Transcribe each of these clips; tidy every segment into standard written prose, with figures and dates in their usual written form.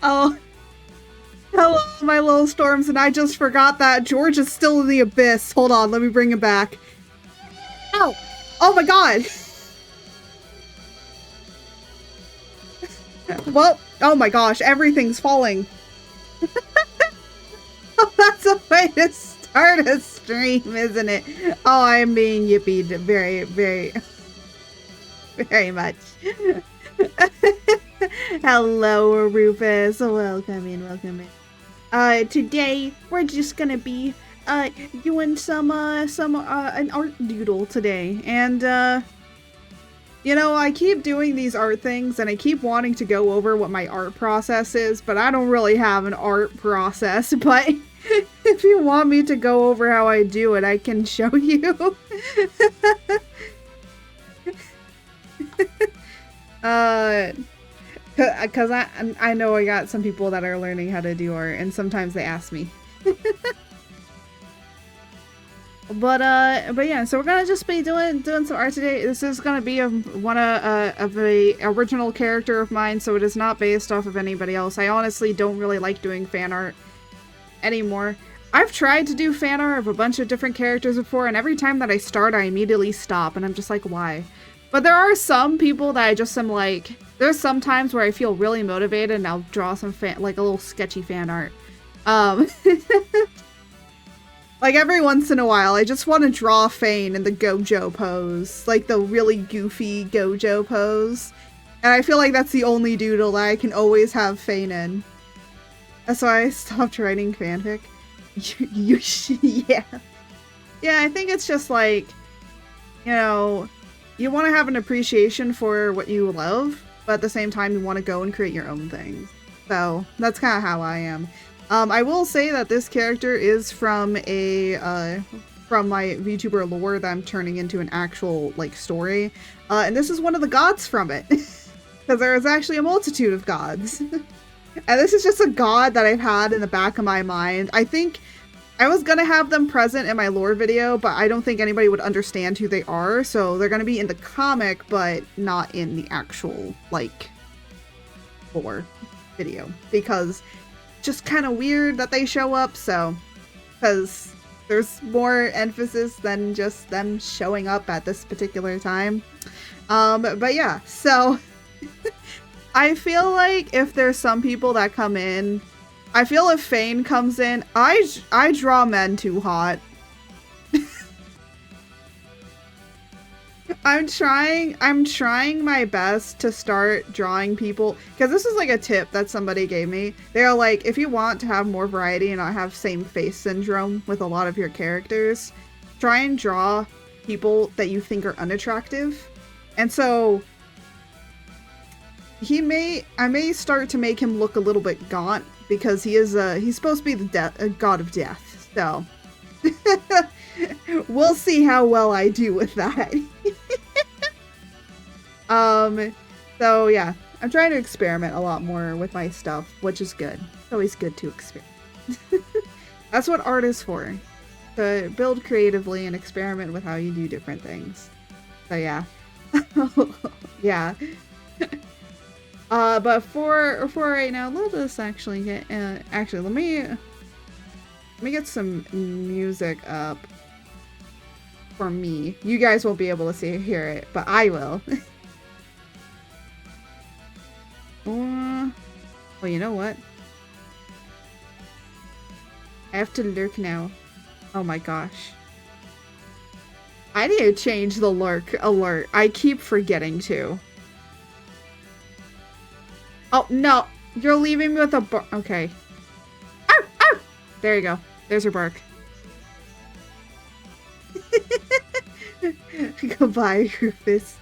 Oh, hello, my little storms, and I just forgot that George is still in the abyss. Hold on, let me bring him back. Ow! Oh my god! Well, oh my gosh, everything's falling. Oh, that's a way to start a stream, isn't it? Oh, I'm being yippied very, very, very much. Hello, Rufus. Welcome in, welcome in. Today we're just gonna be doing some an art doodle today, and you know, I keep doing these art things and I keep wanting to go over what my art process is, but I don't really have an art process. But if you want me to go over how I do it, I can show you. Cause I know I got some people that are learning how to do art, and sometimes they ask me. But yeah, so we're gonna just be doing some art today. This is gonna be of a original character of mine, so it is not based off of anybody else. I honestly don't really like doing fan art anymore. I've tried to do fan art of a bunch of different characters before, and every time that I start, I immediately stop, and I'm just like, why? But there are some people that I just am like, there's some times where I feel really motivated, and I'll draw some like a little sketchy fan art. Like, every once in a while, I just want to draw Fane in the Gojo pose. Like, the really goofy Gojo pose. And I feel like that's the only doodle that I can always have Fane in. That's why I stopped writing fanfic. Yeah. Yeah, I think it's just like, you know, you want to have an appreciation for what you love, but at the same time, you want to go and create your own things. So, that's kind of how I am. I will say that this character is from my VTuber lore that I'm turning into an actual, like, story. And this is one of the gods from it. Because there is actually a multitude of gods. And this is just a god that I've had in the back of my mind. I think I was gonna have them present in my lore video, but I don't think anybody would understand who they are. So they're gonna be in the comic, but not in the actual, like, lore video. Because just kind of weird that they show up, so because there's more emphasis than just them showing up at this particular time. But yeah, so I feel like if there's some people that come in, I feel if Fane comes in, I draw men too hot. I'm trying my best to start drawing people, because this is like a tip that somebody gave me. They're like, if you want to have more variety and not have same face syndrome with a lot of your characters, try and draw people that you think are unattractive. And so I may start to make him look a little bit gaunt, because he's supposed to be the god of death. So we'll see how well I do with that. So yeah, I'm trying to experiment a lot more with my stuff, which is good. It's always good to experiment. That's what art is for. To build creatively and experiment with how you do different things. So yeah. Yeah. But for right now, let us actually get, let me get some music up for me. You guys won't be able to hear it, but I will. Well, you know what? I have to lurk now. Oh my gosh. I need to change the lurk alert. I keep forgetting to. Oh, no. You're leaving me with a bark. Okay. Arr, arr! There you go. There's your bark. Goodbye, Rufus.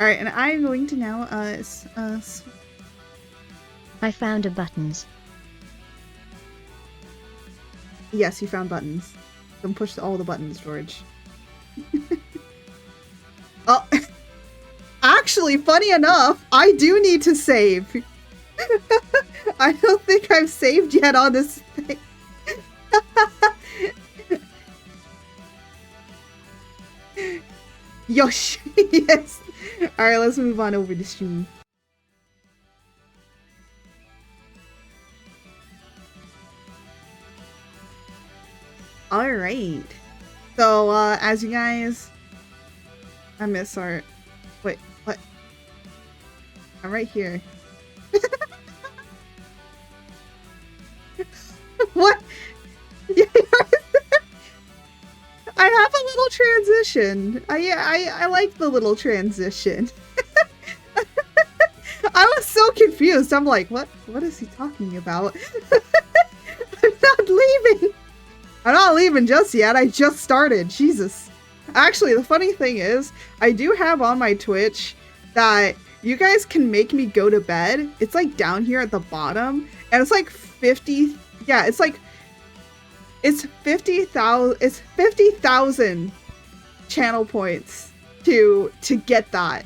Alright, and I'm going to now, I found a buttons. Yes, you found buttons. Don't push all the buttons, George. Oh, actually, funny enough, I do need to save. I don't think I've saved yet on this thing. Yosh! Yes! Alright, let's move on over to stream. All right. So, as you guys, I miss art. Wait, what? I'm right here. What? Yeah, I have a little transition. I like the little transition. I was so confused. I'm like, what is he talking about? I'm not leaving. I'm not leaving just yet. I just started. Jesus. Actually, the funny thing is, I do have on my Twitch that you guys can make me go to bed. It's like down here at the bottom, and it's like 50. Yeah, it's like it's 50,000. It's 50,000 channel points to get that.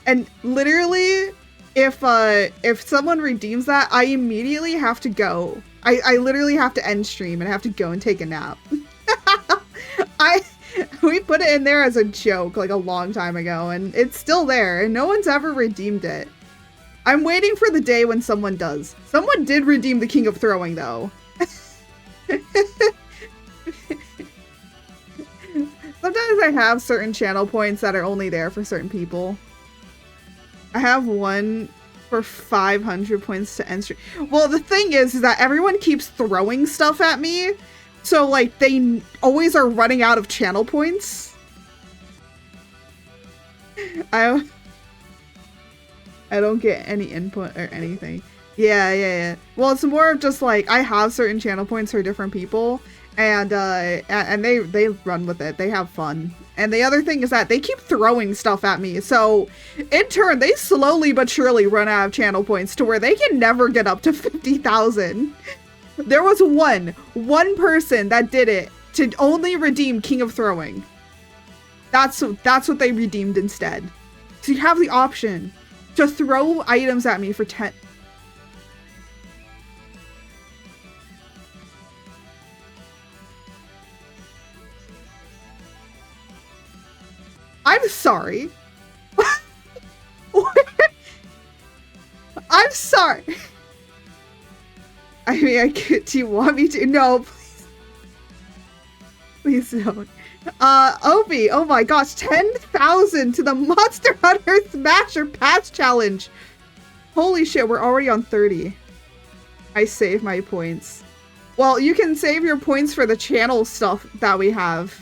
And literally, if someone redeems that, I immediately have to go. I literally have to end stream and have to go and take a nap. We put it in there as a joke like a long time ago, and it's still there, and no one's ever redeemed it. I'm waiting for the day when someone does. Someone did redeem the King of Throwing, though. Sometimes I have certain channel points that are only there for certain people. I have one for 500 points to end stream. Well, the thing is that everyone keeps throwing stuff at me. So, like, they always are running out of channel points. I don't get any input or anything. Yeah. Well, it's more of just, like, I have certain channel points for different people. And they run with it. They have fun. And the other thing is that they keep throwing stuff at me. So, in turn, they slowly but surely run out of channel points to where they can never get up to 50,000. There was one person that did it to only redeem King of Throwing. That's what they redeemed instead. So you have the option to throw items at me for 10. I'm sorry. I'm sorry. I mean, do you want me to? No, please. Please don't. Opie, oh my gosh, 10,000 to the Monster Hunter Smasher Pass Challenge. Holy shit, we're already on 30. I saved my points. Well, you can save your points for the channel stuff that we have.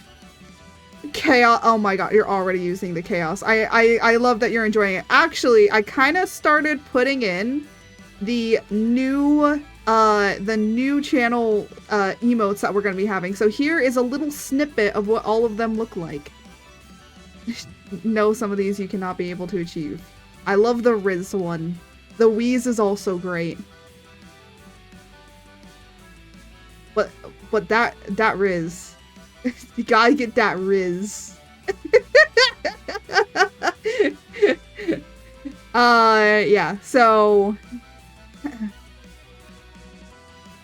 Chaos. Oh my god, you're already using the chaos. I love that you're enjoying it. Actually, I kind of started putting in the new channel emotes that we're going to be having. So here is a little snippet of what all of them look like. No, some of these you cannot be able to achieve. I love the Riz one. The Wheeze is also great. But that Riz. You gotta get that Riz. Yeah, so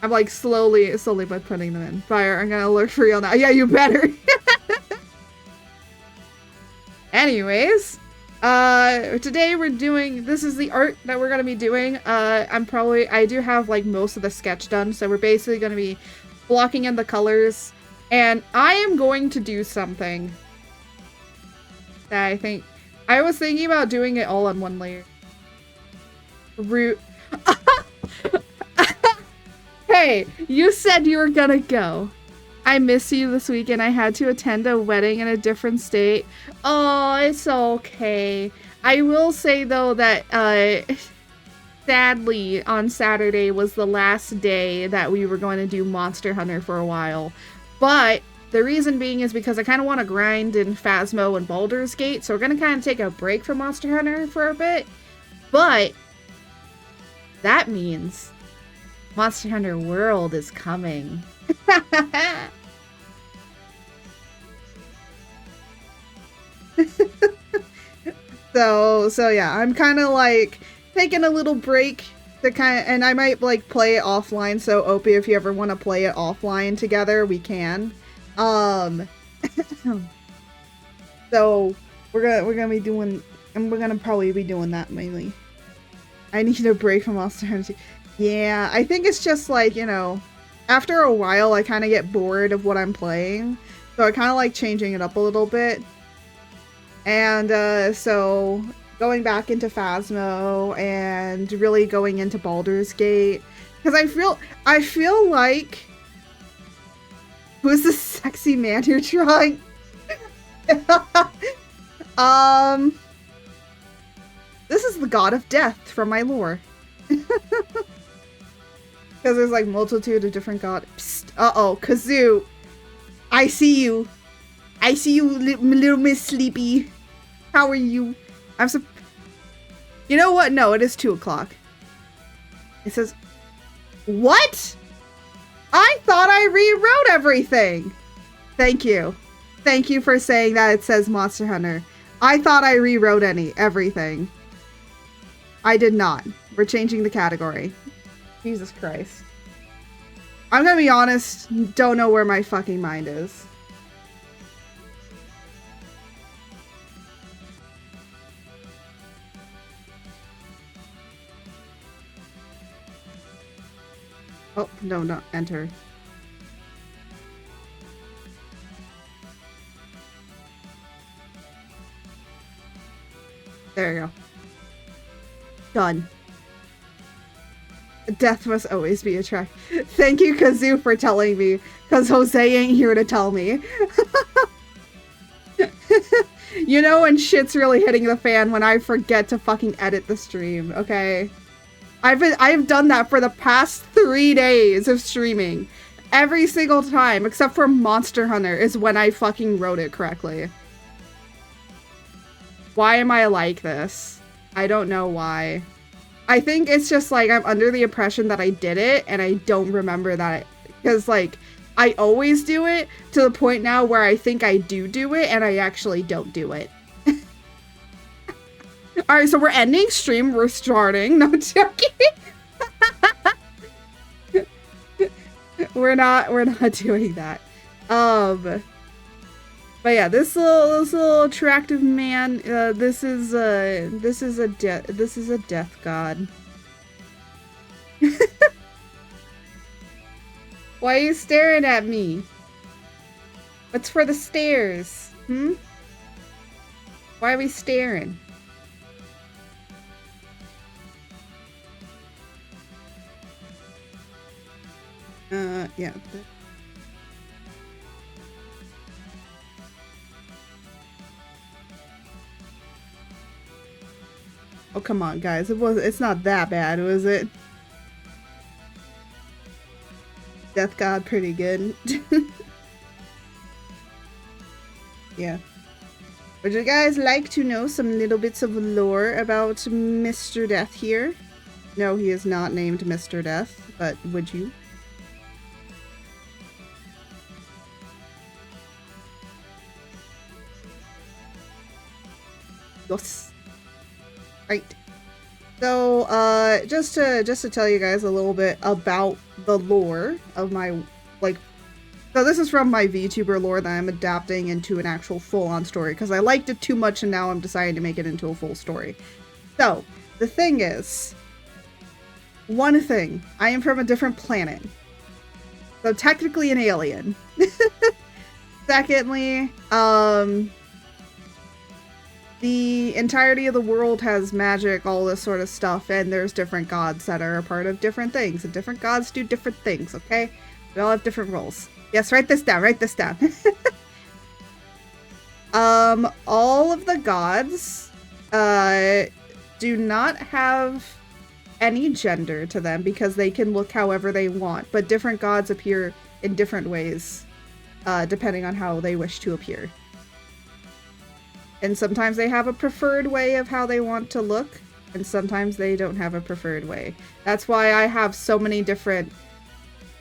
I'm like slowly by putting them in. Fire, I'm gonna alert for real now. Yeah, you better. Anyways, today we're doing, this is the art that we're gonna be doing. I do have like most of the sketch done, so we're basically gonna be blocking in the colors. And I am going to do something that I was thinking about doing it all on one layer. Hey, you said you were gonna go. I miss you this weekend. I had to attend a wedding in a different state. Oh, it's okay. I will say though that sadly on Saturday was the last day that we were going to do Monster Hunter for a while. But the reason being is because I kind of want to grind in Phasmo and Baldur's Gate, so we're going to kind of take a break from Monster Hunter for a bit. But that means Monster Hunter World is coming. So yeah, I'm kind of like taking a little break to and I might like play it offline. So Opie, if you ever want to play it offline together, we can. So we're gonna be doing, and we're gonna probably be doing that mainly. I need a break from Monster Hunter. Yeah, I think it's just like, you know, after a while, I kind of get bored of what I'm playing. So I kind of like changing it up a little bit. And so going back into Phasmo and really going into Baldur's Gate. Because I feel like... Who's the sexy man you're drawing? This is the god of death from my lore. Because there's like multitude of different gods. Uh-oh, Kazoo. I see you. I see you, little Miss Sleepy. How are you? You know what? No, it is 2 o'clock. It says... What? I thought I rewrote everything. Thank you. Thank you for saying that it says Monster Hunter. I thought I rewrote everything. I did not. We're changing the category. Jesus Christ. I'm gonna be honest, don't know where my fucking mind is. Oh, no, not enter. There you go. Done. Death must always be a track. Thank you, Kazoo, for telling me, because Jose ain't here to tell me. You know when shit's really hitting the fan when I forget to fucking edit the stream, okay? I've done that for the past 3 days of streaming. Every single time, except for Monster Hunter, is when I fucking wrote it correctly. Why am I like this? I don't know why. I think it's just like I'm under the impression that I did it and I don't remember that. Because like, I always do it to the point now where I think I do it and I actually don't do it. Alright, so we're ending stream, we're starting. No joking. We're not doing that. But yeah, this little attractive man, this is a death god. Why are you staring at me? What's for the stares? Hmm? Why are we staring? Yeah. Oh, come on, guys. It's not that bad, was it? Death God, pretty good. Yeah. Would you guys like to know some little bits of lore about Mr. Death here? No, he is not named Mr. Death, but would you? Yes. Right. So, just to tell you guys a little bit about the lore of my, like, so this is from my VTuber lore that I'm adapting into an actual full-on story, because I liked it too much and now I'm deciding to make it into a full story. So, the thing is, one thing, I am from a different planet. So technically an alien. Secondly, the entirety of the world has magic, all this sort of stuff, and there's different gods that are a part of different things, and different gods do different things, okay? We all have different roles. Yes, write this down, write this down. All of the gods, do not have any gender to them because they can look however they want, but different gods appear in different ways, depending on how they wish to appear. And sometimes they have a preferred way of how they want to look, and sometimes they don't have a preferred way. That's why I have so many different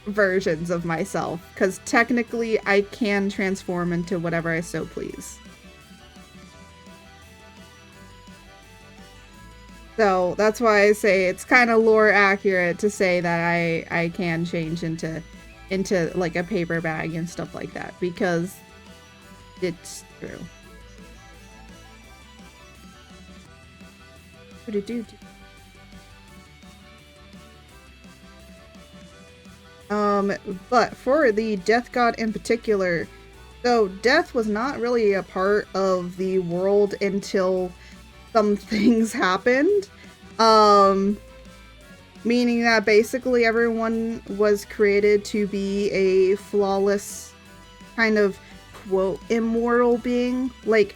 versions of myself, because technically I can transform into whatever I so please. So that's why I say it's kind of lore accurate to say that I can change into like a paper bag and stuff like that, because it's true. But for the death god in particular, so death was not really a part of the world until some things happened. Meaning that basically everyone was created to be a flawless kind of quote immortal being. Like,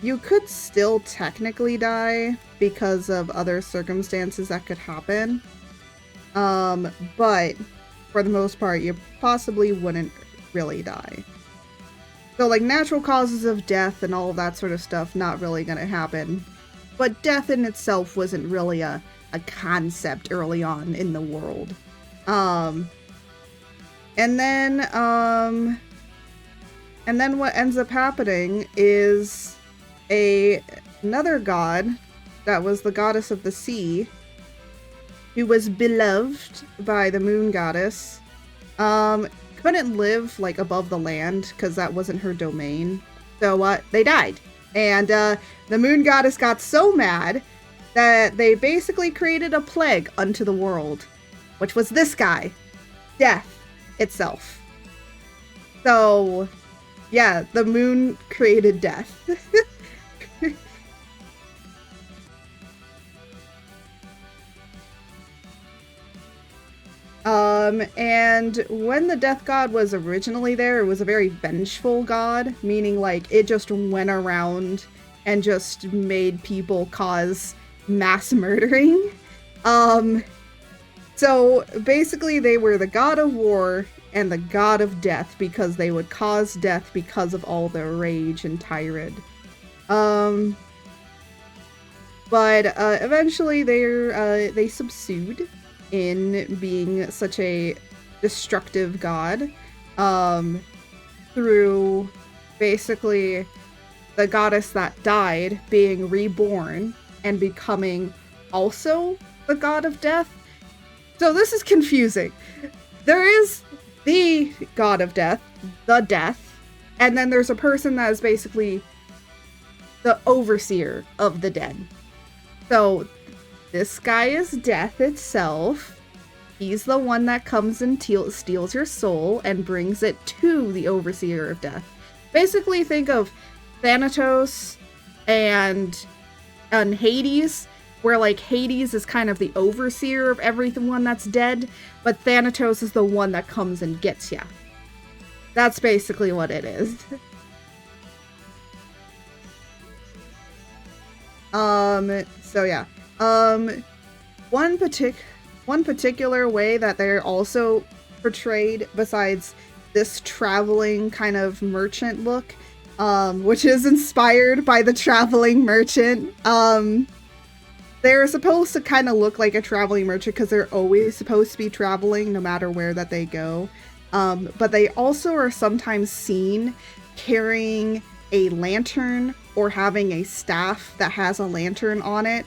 you could still technically die because of other circumstances that could happen. But for the most part, you possibly wouldn't really die. So like natural causes of death and all of that sort of stuff, not really gonna happen. But death in itself wasn't really a concept early on in the world. And then what ends up happening is another god that was the goddess of the sea, who was beloved by the moon goddess, couldn't live like above the land because that wasn't her domain. So they died. And the moon goddess got so mad that they basically created a plague unto the world, which was this guy, death itself. So, yeah, the moon created death. And when the death god was originally there, it was a very vengeful god, meaning like it just went around and just made people cause mass murdering. So basically they were the god of war and the god of death because they would cause death because of all their rage and tirade. But eventually they subsued in being such a destructive god, through basically the goddess that died being reborn and becoming also the god of death. So this is confusing. There is the god of death, the death, and then there's a person that is basically the overseer of the dead. So this guy is death itself. He's the one that comes and steals your soul and brings it to the overseer of death. Basically think of Thanatos and Hades, where like Hades is kind of the overseer of everyone that's dead, but Thanatos is the one that comes and gets ya. That's basically what it is. So yeah. One particular way that they're also portrayed, besides this traveling kind of merchant look, which is inspired by the traveling merchant. They're supposed to kind of look like a traveling merchant because they're always supposed to be traveling no matter where that they go. But they also are sometimes seen carrying a lantern or having a staff that has a lantern on it,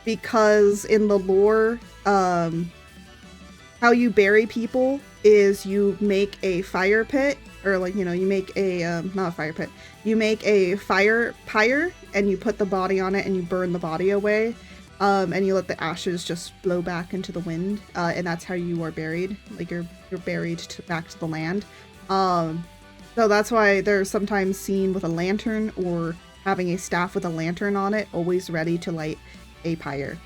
because in the lore, how you bury people is you make a fire pit, or like, you know, you make a, not a fire pit, you make a fire pyre and you put the body on it and you burn the body away, and you let the ashes just blow back into the wind, and that's how you are buried. Like you're buried back to the land. So that's why they're sometimes seen with a lantern or having a staff with a lantern on it, always ready to light a pyre.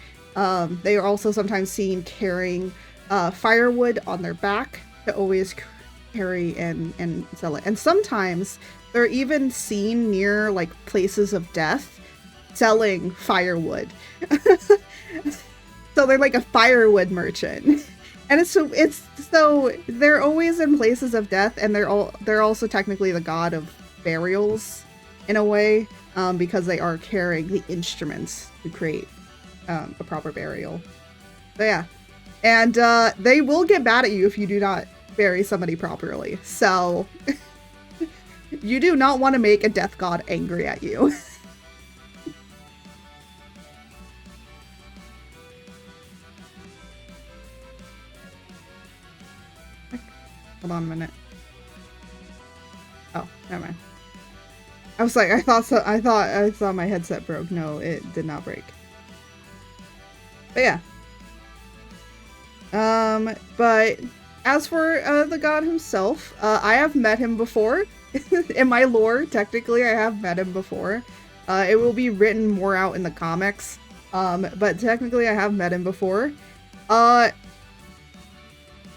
They are also sometimes seen carrying firewood on their back to always carry and sell it. And sometimes they're even seen near like places of death selling firewood. So they're like a firewood merchant. And so they're always in places of death, and they're also technically the god of burials in a way, because they are carrying the instruments to create a proper burial. So yeah, and they will get mad at you if you do not bury somebody properly. So you do not want to make a death god angry at you. Hold on a minute. Oh, never mind. I was like, I thought I saw my headset broke. No, it did not break. But yeah. But as for the god himself, I have met him before. In my lore, technically, I have met him before. It will be written more out in the comics. But technically, I have met him before.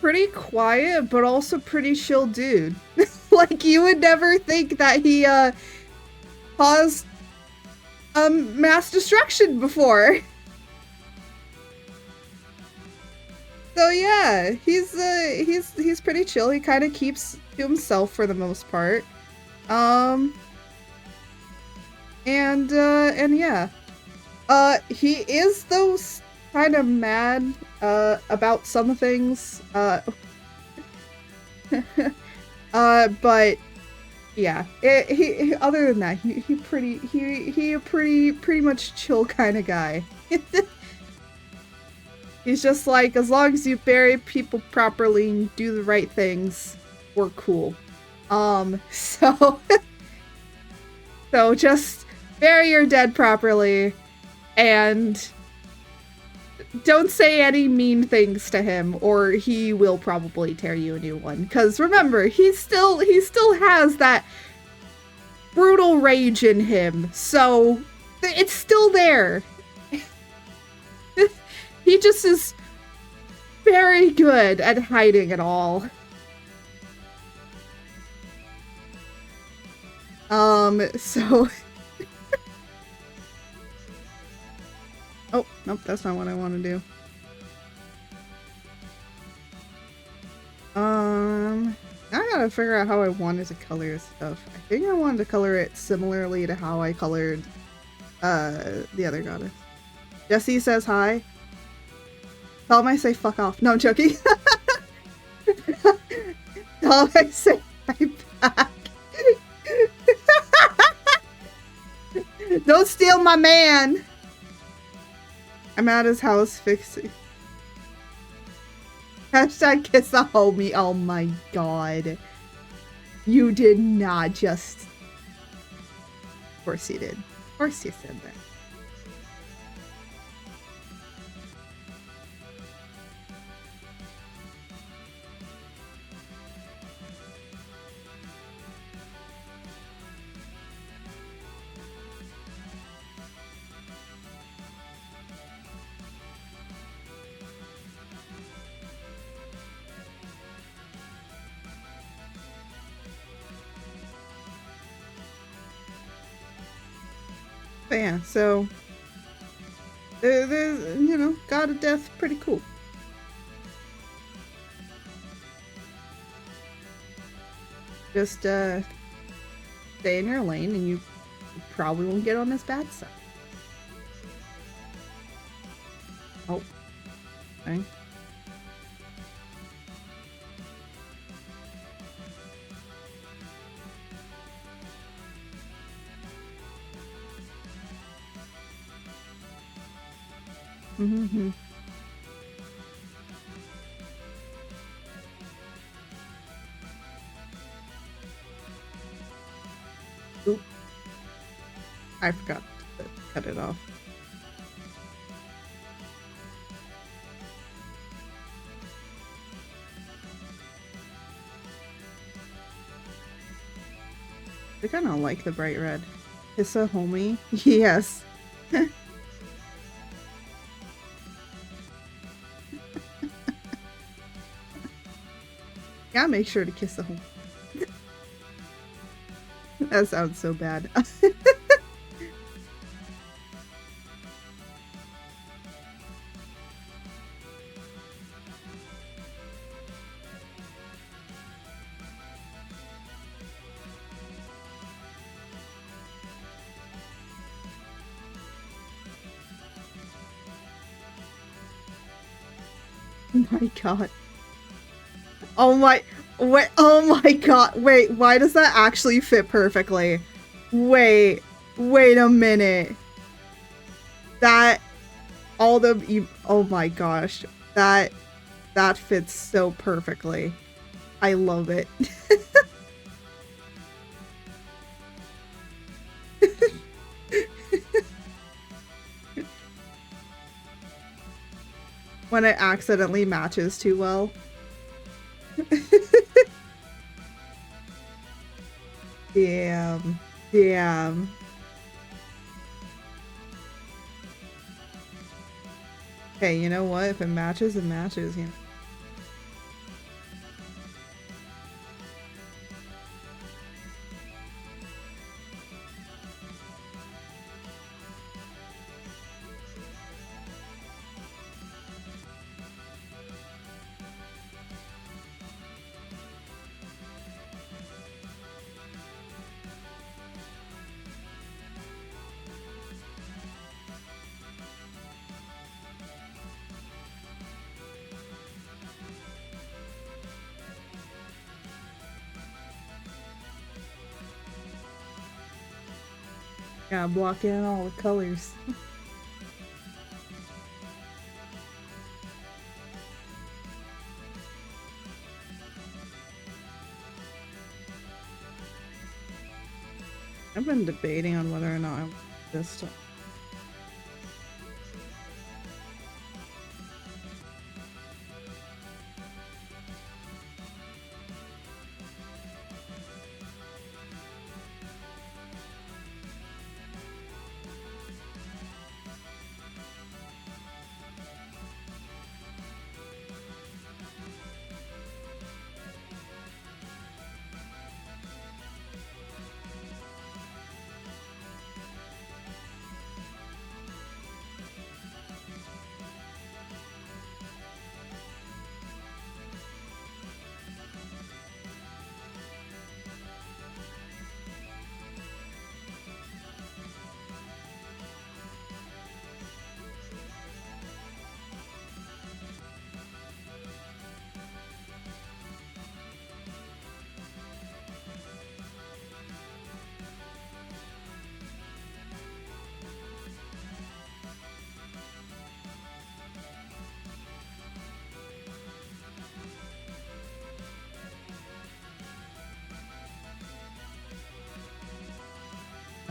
Pretty quiet, but also pretty chill dude. Like, you would never think that he, caused, mass destruction before. So yeah, he's pretty chill. He kind of keeps to himself for the most part. And yeah. He is though kind of mad about some things. But yeah, he other than that, he a pretty much chill kind of guy. He's just like, as long as you bury people properly and do the right things, we're cool. So so just bury your dead properly and don't say any mean things to him or he will probably tear you a new one. Cause remember, he still has that brutal rage in him. So it's still there. He just is very good at hiding it all. So oh, nope, that's not what I want to do. I gotta figure out how I wanted to color stuff. I think I wanted to color it similarly to how I colored the other goddess. Jesse says hi. Tell him I say fuck off. No, I'm joking. Tell him I say hi back. Don't steal my man. I'm at his house fixing. Hashtag kiss the homie. Oh my god. You did not just... Of course you did. Of course you said that. But yeah, so there's, you know, God of Death, pretty cool. Just stay in your lane and you probably won't get on his bad side. Oh. Okay. Mm-hmm. Oop. I forgot to cut it off. I kind of like the bright red. It's a homie. Yes. Yeah, make sure to kiss the home. That sounds so bad. Oh my god. Oh my, wait, oh my god, wait, why does that actually fit perfectly? Wait a minute. That, oh my gosh, that fits so perfectly. I love it. When it accidentally matches too well. Damn. Damn. Okay, you know what? If it matches, it matches, you know. Yeah, block in all the colors. I've been debating on whether or not I want this to.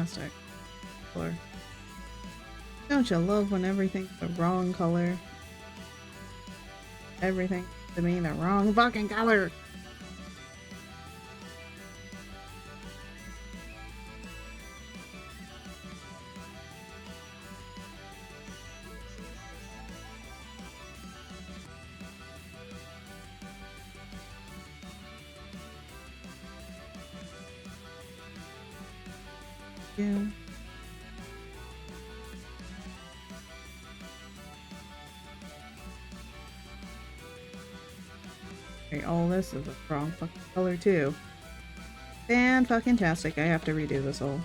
Fantastic. Color. Don't you love when everything's the wrong color? Everything to me the wrong fucking color. Yeah. Okay, all this is the wrong fucking color too. Fan-fucking-tastic. I have to redo this whole.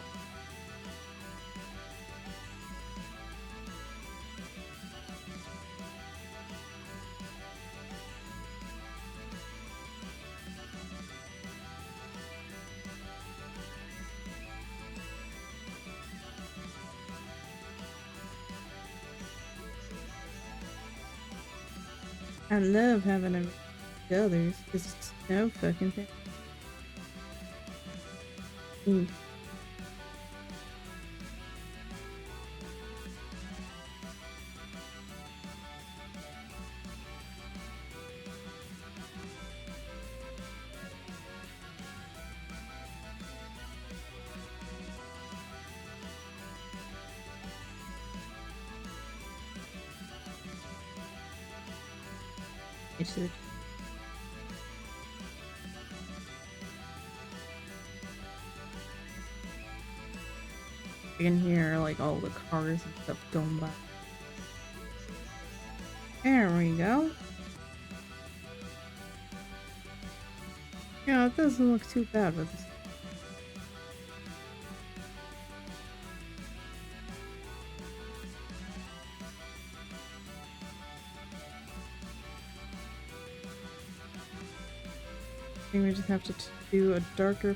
I love having a colors. It's no fucking thing. Should. You can hear like all the cars and stuff going by. There we go. Yeah, it doesn't look too bad with this. We just have to do a darker.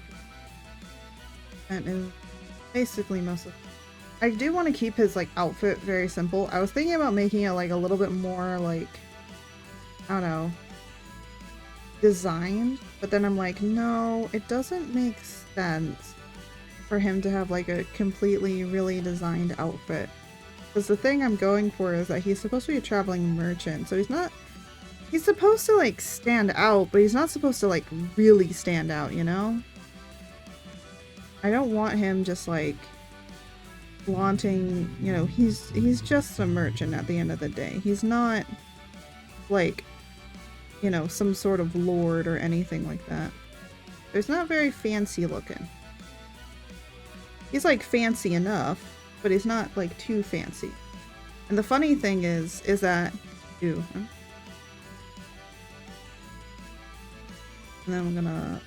That is basically most of. I do want to keep his like outfit very simple. I was thinking about making it like a little bit more like, I don't know, designed, but then I'm like, no, it doesn't make sense for him to have like a completely really designed outfit. Because the thing I'm going for is that he's supposed to be a traveling merchant, so he's not He's supposed to, like, stand out, but he's not supposed to, like, really stand out, you know? I don't want him just, like, flaunting, you know, he's just a merchant at the end of the day. He's not, like, you know, some sort of lord or anything like that. He's not very fancy looking. He's, like, fancy enough, but he's not, like, too fancy. And the funny thing is that... Ew. And then I'm gonna...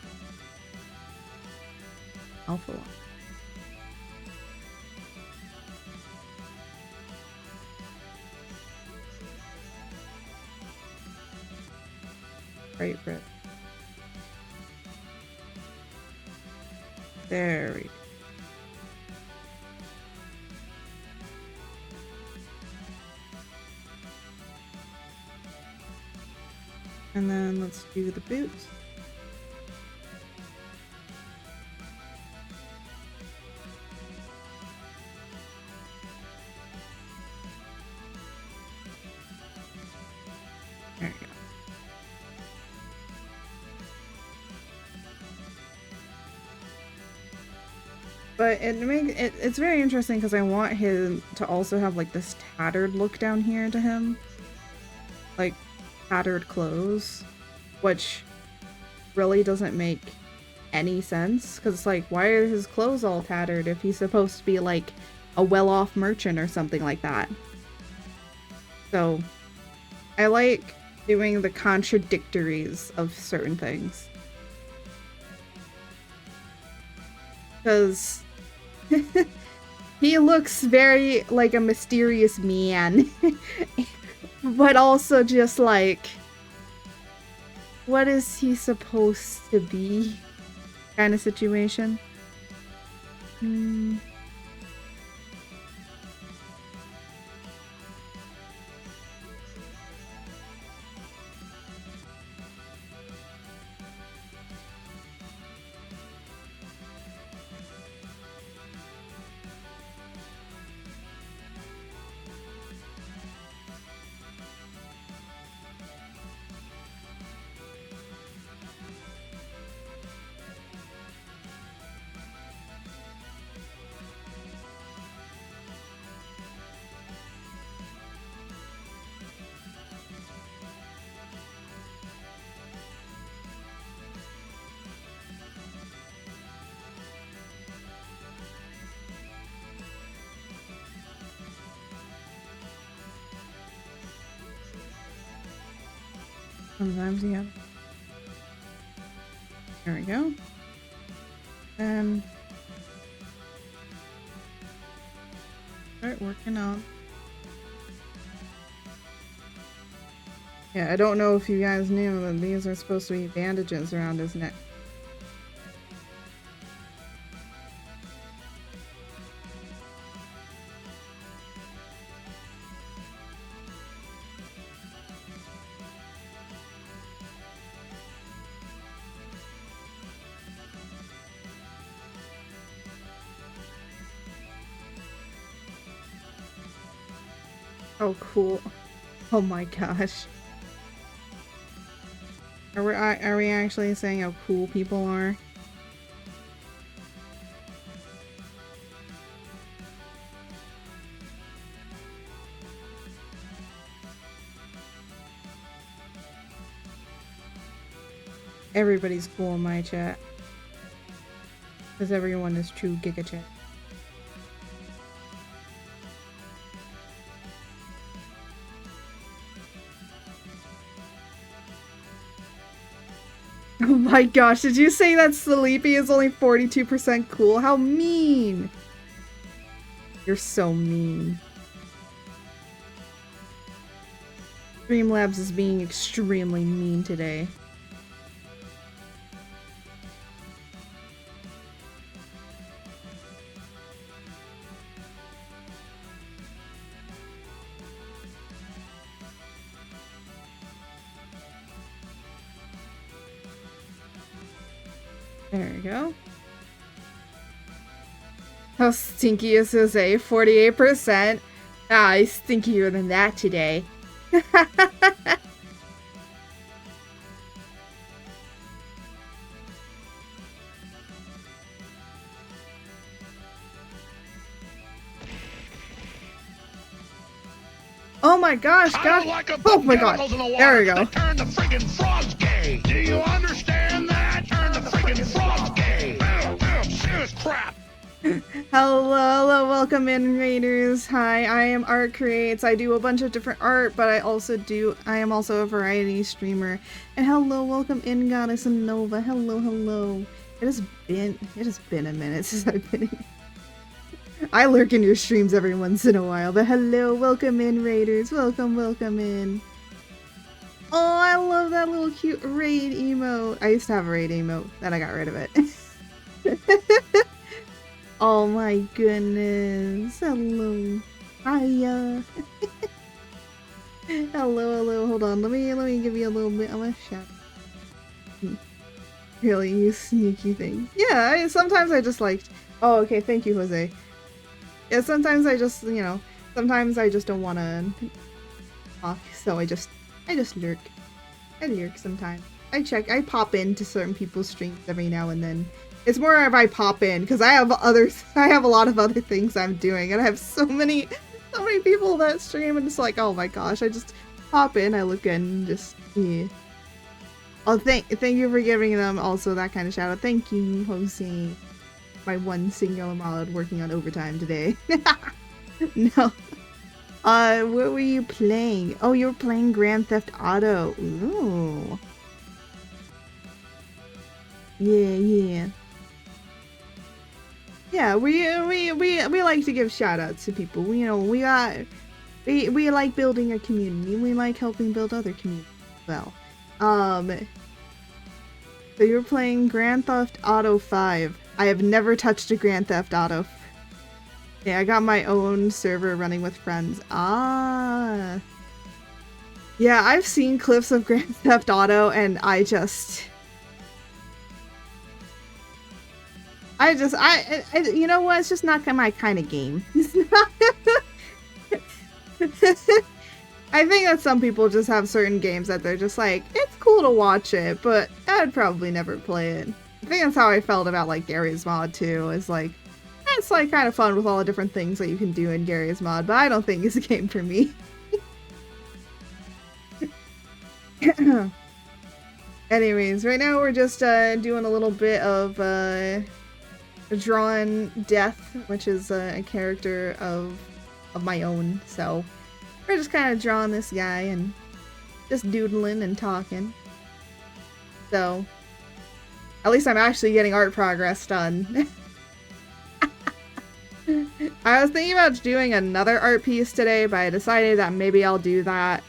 Alpha one. Right, Brett. There we go. And then let's do the boots. There you go. But it's very interesting because I want him to also have like this tattered look down here to him. Like tattered clothes, which really doesn't make any sense because it's like, why are his clothes all tattered if he's supposed to be like a well-off merchant or something like that? So I like doing the contradictories of certain things. Because he looks very like a mysterious man. But also just like, what is he supposed to be? Kind of situation. Sometimes, yeah. There we go. And start working on. Yeah, I don't know if you guys knew that these are supposed to be bandages around his neck. Oh, cool. Oh my gosh. Are we actually saying how cool people are? Everybody's cool in my chat. Because everyone is true Giga Chat. Oh my gosh, did you say that Sleepy is only 42% cool? How mean! You're so mean. Streamlabs is being extremely mean today. There we go. How stinky is Jose? 48%? Ah, he's stinkier than that today. Oh my gosh, I God. don't like 'em Oh putting my God. chemicals in the water There we go. that turn the friggin' frogs gay. Do you understand that? Turn the friggin' frogs gay. Serious crap. Hello, welcome in, Raiders. Hi, I am Art Creates. I do a bunch of different art, but I am also a variety streamer. And hello, welcome in, Goddess and Nova. Hello. It has been a minute since I've been in. I lurk in your streams every once in a while, but hello, welcome in, Raiders. Welcome in. Oh, I love that little cute raid emote. I used to have a raid emote, then I got rid of it. Oh my goodness. Hello. Hiya. Hello. Hold on. Let me give you a little bit of a shout. Really, you sneaky thing. Yeah, sometimes I just like. Oh, okay. Thank you, Jose. Yeah, sometimes I just, sometimes I just don't want to talk, so I just lurk. I lurk sometimes. I pop into certain people's streams every now and then. It's more if I pop in, because I have a lot of other things I'm doing, and I have so many people that stream, and it's like, oh my gosh, I just pop in, I look in, and just, yeah. Oh, thank you for giving them also that kind of shout out. Thank you, Jose. My one single mod working on overtime today. No. What were you playing? Oh, you were playing Grand Theft Auto. Ooh. Yeah. Yeah, we like to give shout outs to people. We like building a community. We like helping build other communities as well. So you're playing Grand Theft Auto 5. I have never touched a Grand Theft Auto. Yeah, I got my own server running with friends. Ah. Yeah, I've seen clips of Grand Theft Auto and I you know what? It's just not my kind of game. I think that some people just have certain games that they're just like, it's cool to watch it, but I'd probably never play it. I think that's how I felt about like Garry's Mod too. Is like, it's like kind of fun with all the different things that you can do in Garry's Mod, but I don't think it's a game for me. Anyways, right now we're just doing a little bit of Drawn Death, which is a character of my own. So we're just kind of drawing this guy and just doodling and talking. So at least I'm actually getting art progress done. I was thinking about doing another art piece today, but I decided that maybe I'll do that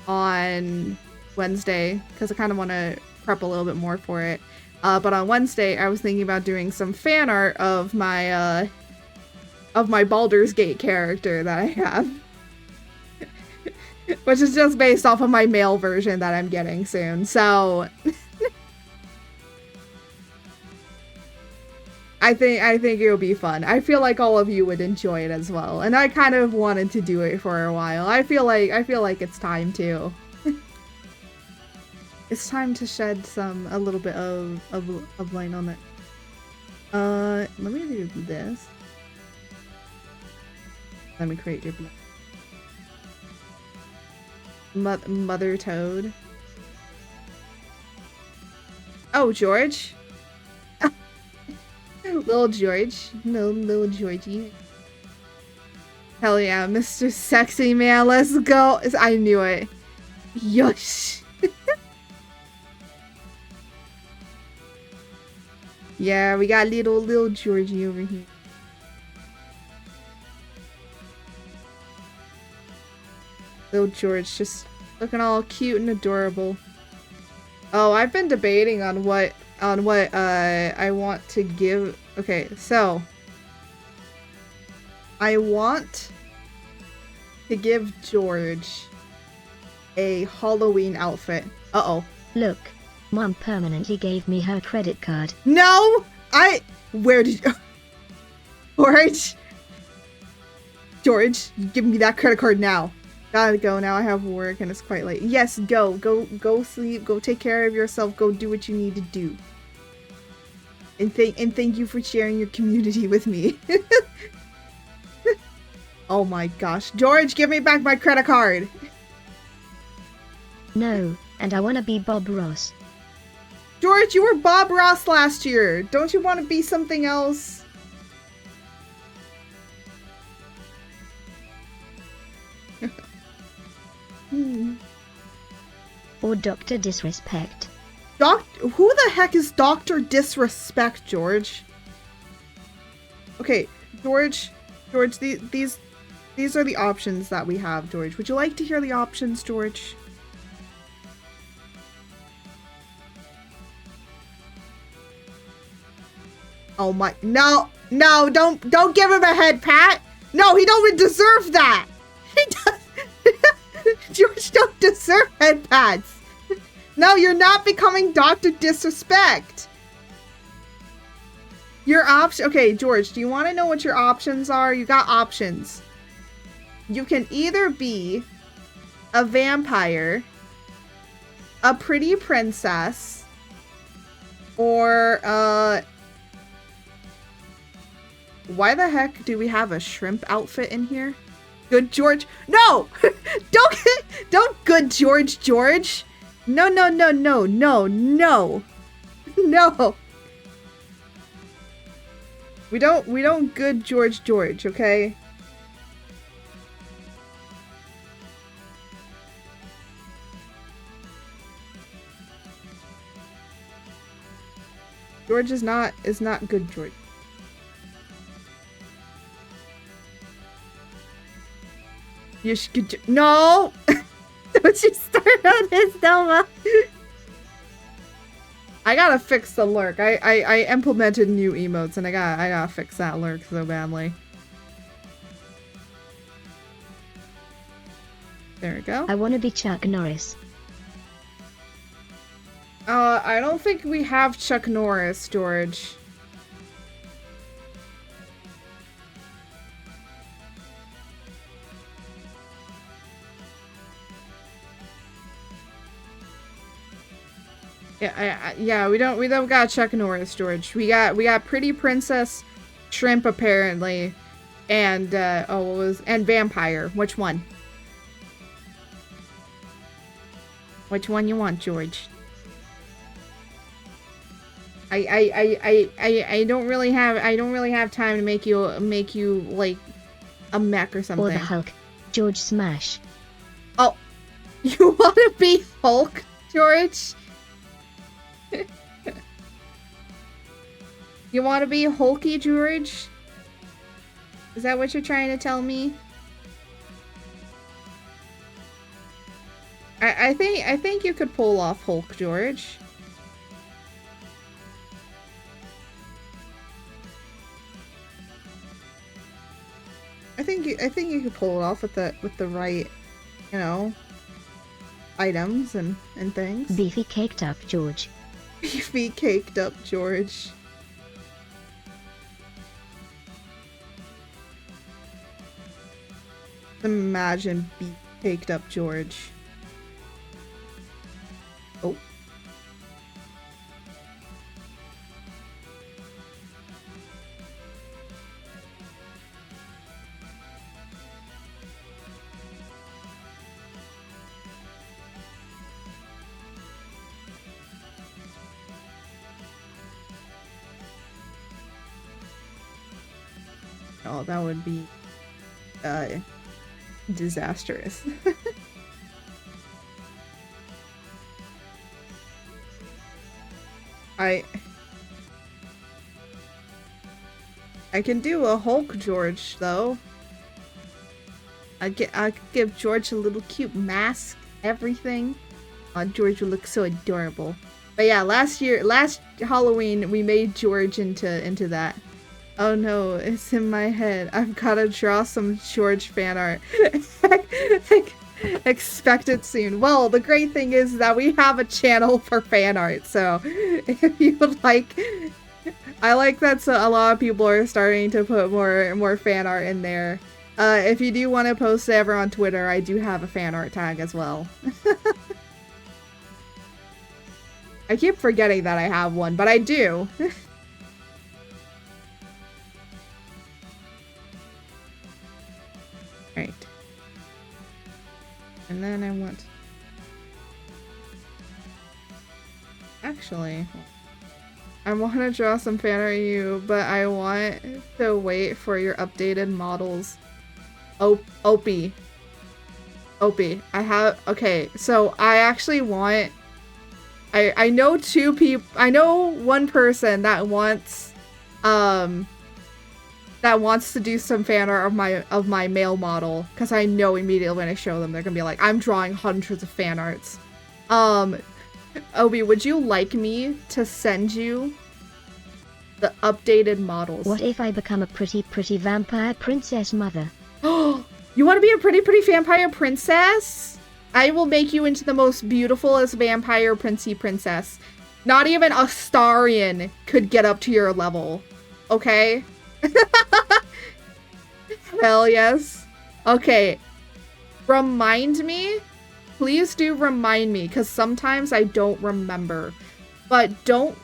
on Wednesday because I kind of want to prep a little bit more for it. But on Wednesday, I was thinking about doing some fan art of my Baldur's Gate character that I have. Which is just based off of my male version that I'm getting soon, so... I think it'll be fun. I feel like all of you would enjoy it as well, and I kind of wanted to do it for a while. I feel like it's time to. It's time to shed a little bit of light on it. Let me do this. Let me create your Mother Toad. Oh, George. Little George. Little Georgie. Hell yeah, Mr. Sexy Man, let's go. I knew it. Yush. Yeah, we got little Georgie over here. Little George just looking all cute and adorable. Oh, I've been debating on what I want to give. Okay, so I want to give George a Halloween outfit. Uh-oh. Look, Mom permanently gave me her credit card. No! Where did you... George, give me that credit card now. Gotta go now. I have work and it's quite late. Yes, go sleep. Go take care of yourself. Go do what you need to do. And thank you for sharing your community with me. Oh my gosh. George, give me back my credit card. No, and I wanna be Bob Ross. George, you were Bob Ross last year. Don't you want to be something else? Or Dr. Disrespect. Who the heck is Dr. Disrespect, George? Okay, George, these are the options that we have, George. Would you like to hear the options, George? Oh my, no, don't give him a head pat. No, he don't even deserve that. He does. George don't deserve head pats. No, you're not becoming Dr. Disrespect. Your option, okay, George, do you want to know what your options are? You got options. You can either be a vampire, a pretty princess, or, why the heck do we have a shrimp outfit in here? Good George. No! Don't good George. No. No. We don't good George, okay? George is not good George. You should no! Don't you start on this, Delma! I gotta fix the lurk. I implemented new emotes and I gotta fix that lurk so badly. There we go. I wanna be Chuck Norris. I don't think we have Chuck Norris, George. Yeah, we don't got Chuck Norris, George. We got Pretty Princess, Shrimp apparently, and and Vampire. Which one? Which one you want, George? I don't really have time to make you like a mech or something. Or the Hulk. George Smash. Oh, you want to be Hulk, George? You want to be Hulky, George? Is that what you're trying to tell me? I think you could pull off Hulk, George. I think you could pull it off with the right, you know, items and things. Beefy caked up, George. Beefy caked up, George. Imagine beef caked up, George. Oh. Oh, that would be disastrous. I can do a Hulk George though. I could give George a little cute mask, everything. George would look so adorable. But yeah, last Halloween we made George into that. Oh no, it's in my head. I've gotta draw some George fan art. Expect it soon. Well, the great thing is that we have a channel for fan art, so if you would like, I like that so a lot of people are starting to put more fan art in there. If you do want to post it ever on Twitter, I do have a fan art tag as well. I keep forgetting that I have one, but I do. then I want... Actually, I want to draw some fan art of you, but I want to wait for your updated models. Opie. I have... Okay, so I actually want... I know two people... I know one person that wants... that wants to do some fan art of my male model, because I know immediately when I show them, they're gonna be like, I'm drawing hundreds of fan arts. Obi, would you like me to send you the updated models? What if I become a pretty vampire princess mother? You want to be a pretty vampire princess? I will make you into the most beautifulest vampire princess. Not even a Astarion could get up to your level. Okay? Hell yes. Okay. Remind me. Please do remind me, because sometimes I don't remember. But don't,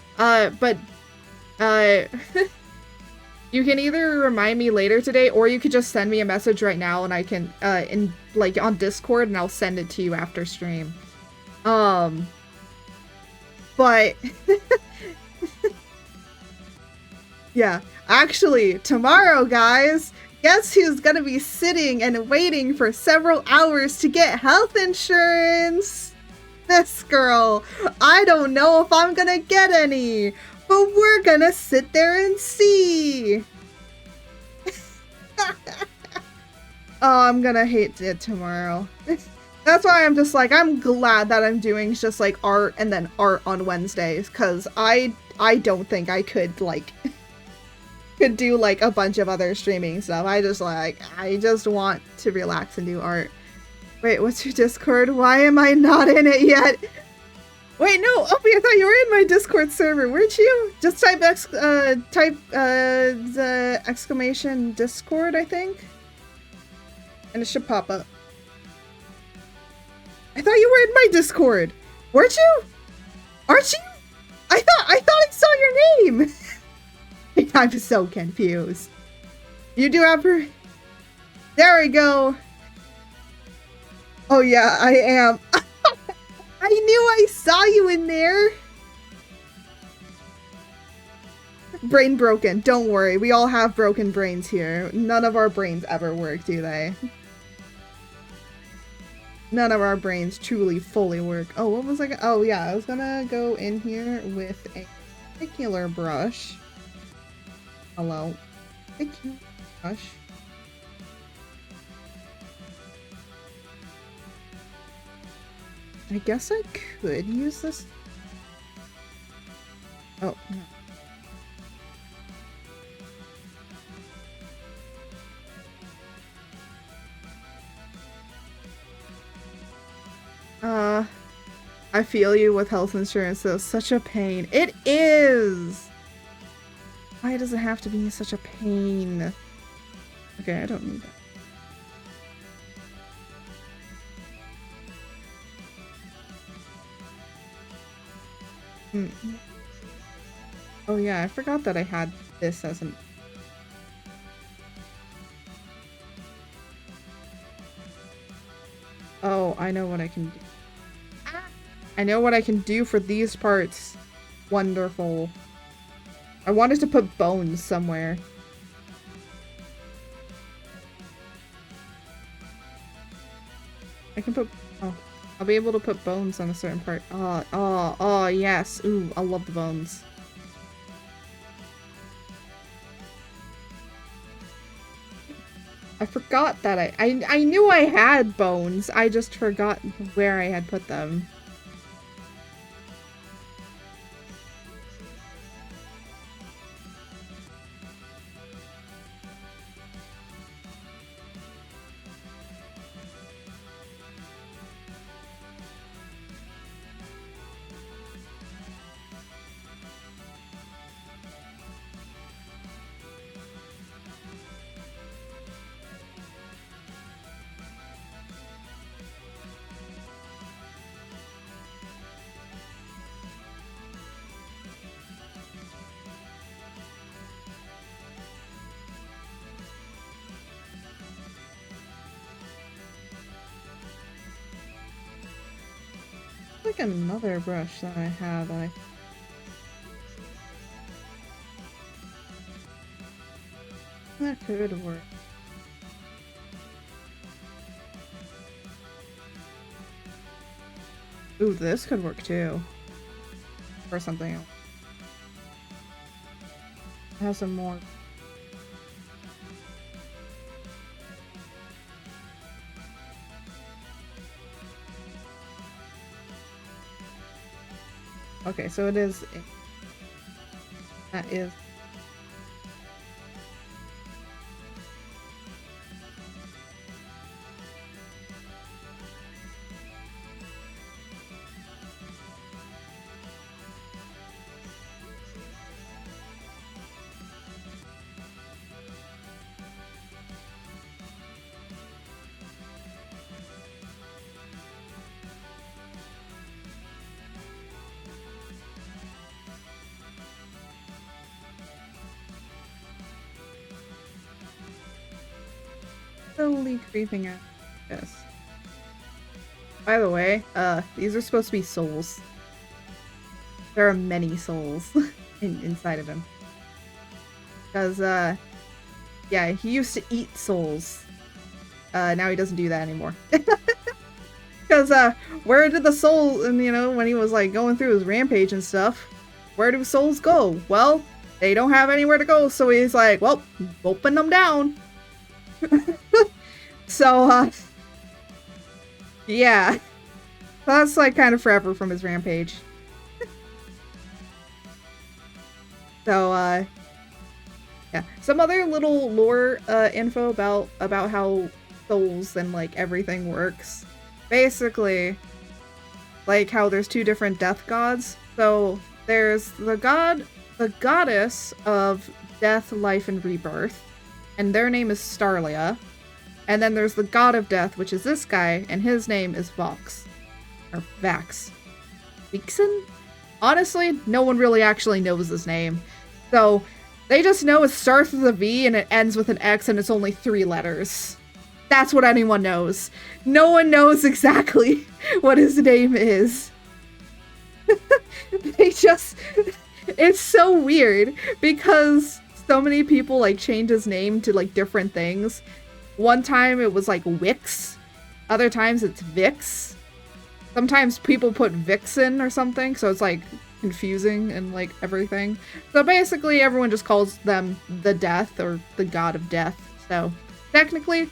you can either remind me later today, or you could just send me a message right now and I can, on Discord, and I'll send it to you after stream. But, yeah. Actually, tomorrow, guys, guess who's gonna be sitting and waiting for several hours to get health insurance? This girl. I don't know if I'm gonna get any, but we're gonna sit there and see. Oh, I'm gonna hate it tomorrow. That's why I'm just like, I'm glad that I'm doing just like art and then art on Wednesdays, because I don't think I could like could do like a bunch of other streaming stuff. I just want to relax and do art. Wait, what's your Discord? Why am I not in it yet? Wait, no, Opie, I thought you were in my Discord server, weren't you? Just type the exclamation Discord, I think, and it should pop up. I thought you were in my Discord, weren't you? Aren't you? I thought I saw your name. I'm so confused. You do have her. There we go. Oh yeah, I am. I knew I saw you in there. Brain broken. Don't worry. We all have broken brains here. None of our brains ever work, do they? None of our brains truly fully work. Oh, what was I gonna... Oh yeah, I was gonna go in here with a particular brush. Hello. Particular brush. I guess I could use this. Oh, no. I feel you with health insurance, though. Such a pain. It is! Why does it have to be such a pain? Okay, I don't need that. Oh yeah, I forgot that I had this as an... Oh, I know what I can do. I know what I can do for these parts. Wonderful. I wanted to put bones somewhere. I can put... Oh. I'll be able to put bones on a certain part. Oh, yes. Ooh, I love the bones. I forgot that I knew I had bones. I just forgot where I had put them. like another brush that I have that could work. Ooh, this could work too. Or something else. It has some more. Okay, so it is. That is. Slowly creeping out. Yes. By the way, these are supposed to be souls. There are many souls inside of him. Because, yeah, he used to eat souls. Now he doesn't do that anymore. Because, where did the soul, and you know, when he was like going through his rampage and stuff, where do souls go? Well, they don't have anywhere to go, so he's like, well, open them down. So, yeah. That's like kind of forever from his rampage. So, yeah. Some other little lore info about how souls and like everything works. Basically, like how there's two different death gods. So there's the goddess of death, life, and rebirth, and their name is Starlia. And then there's the god of death, which is this guy, and his name is Vox. Or Vax. Vixen? Honestly, no one really actually knows his name. So, they just know it starts with a V and it ends with an X and it's only 3 letters. That's what anyone knows. No one knows exactly what his name is. It's so weird because so many people like change his name to like different things. One time it was like Wix. Other times it's Vix. Sometimes people put Vixen or something, so it's like confusing and like everything. So basically everyone just calls them the Death or the God of Death. So technically,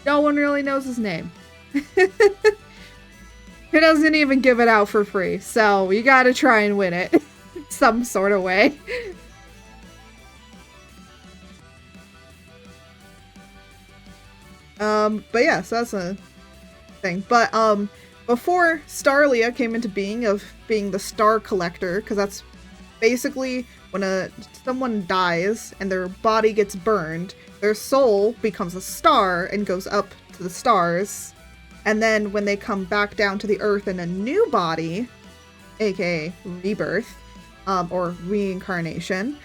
no one really knows his name. He doesn't even give it out for free, so you gotta try and win it some sort of way. But yeah, so that's a thing. But, before Starlia came into being of being the star collector, because that's basically when someone dies and their body gets burned, their soul becomes a star and goes up to the stars. And then when they come back down to the earth in a new body, aka rebirth, or reincarnation,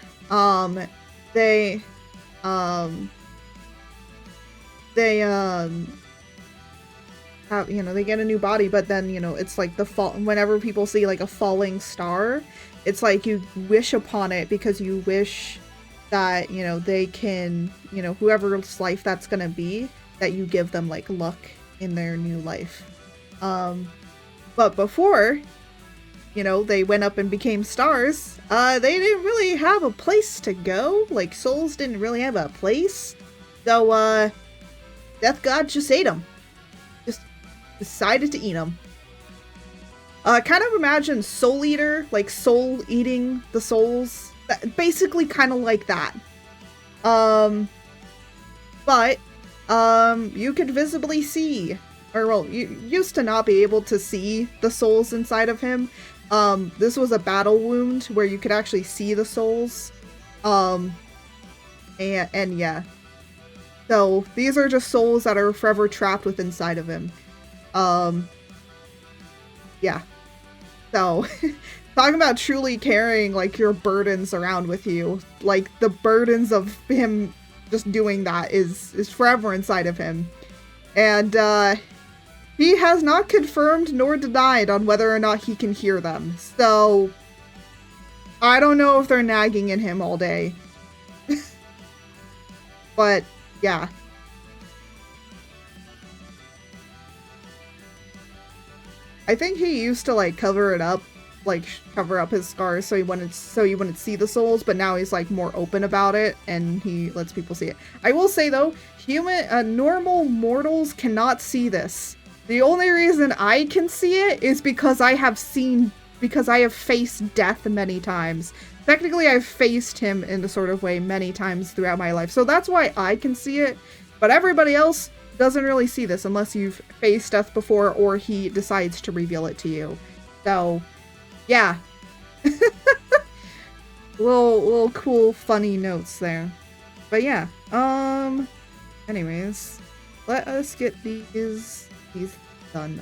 they have, you know, they get a new body, but then, you know, it's like whenever people see like a falling star, it's like you wish upon it because you wish that, you know, they can, you know, whoever's life that's gonna be, that you give them like luck in their new life. But before, you know, they went up and became stars, they didn't really have a place to go. Like, souls didn't really have a place. So, Death God just ate them. Just decided to eat them. Kind of imagine Soul Eater, like soul eating the souls. Basically kind of like that. But, you could visibly see, or well, you used to not be able to see the souls inside of him. This was a battle wound where you could actually see the souls. And yeah. So, these are just souls that are forever trapped within inside of him. Yeah. So, talking about truly carrying, like, your burdens around with you. Like, the burdens of him just doing that is forever inside of him. And, He has not confirmed nor denied on whether or not he can hear them. So, I don't know if they're nagging in him all day. But, yeah. I think he used to, like, cover it up. Like, cover up his scars so he wouldn't see the souls, but now he's, like, more open about it, and he lets people see it. I will say, though, normal mortals cannot see this. The only reason I can see it is because I have faced death many times. Technically, I've faced him in the sort of way many times throughout my life, so that's why I can see it, but everybody else doesn't really see this unless you've faced death before or he decides to reveal it to you. So, yeah. little cool, funny notes there. But yeah, anyways, let us get these done.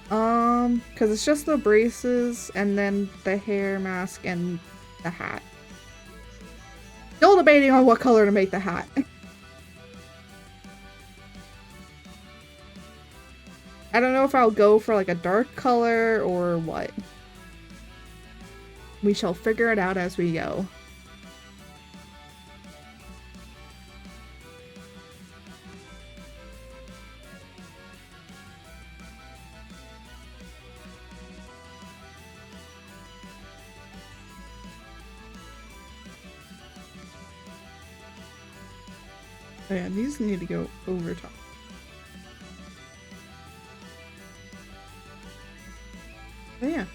Because it's just the braces and then the hair mask and the hat. Still debating on what color to make the hat. I don't know if I'll go for like a dark color or what. We shall figure it out as we go. Oh yeah, these need to go over top. But yeah.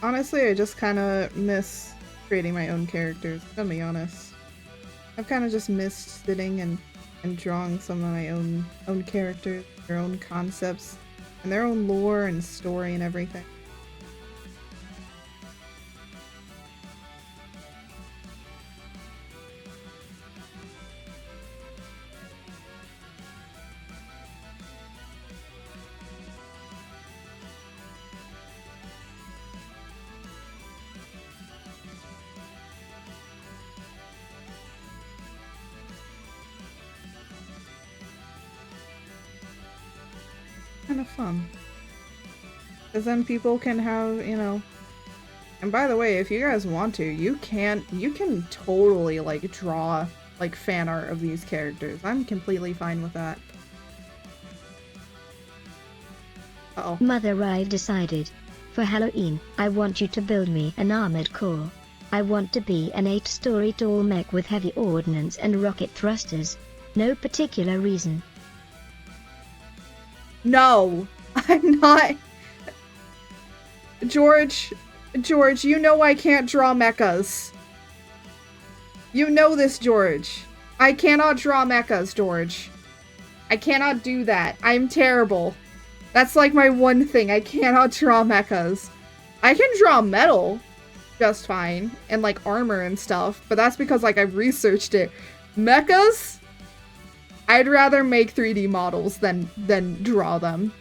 Honestly, I just kind of miss creating my own characters, to be honest. I've kind of just missed sitting and drawing some of my own characters, their own concepts, and their own lore and story and everything. Kind of fun. Because then people can have, you know... And by the way, if you guys want to, you can totally, like, draw, like, fan art of these characters. I'm completely fine with that. Uh-oh. Mother, I've decided. For Halloween, I want you to build me an armored core. I want to be an 8-story tall mech with heavy ordnance and rocket thrusters. No particular reason. No, I'm not. George, you know I can't draw mechas. You know this, George. I cannot draw mechas, George. I cannot do that. I'm terrible. That's like my one thing. I cannot draw mechas. I can draw metal just fine and like armor and stuff, but that's because like I've researched it. Mechas? I'd rather make 3D models than draw them.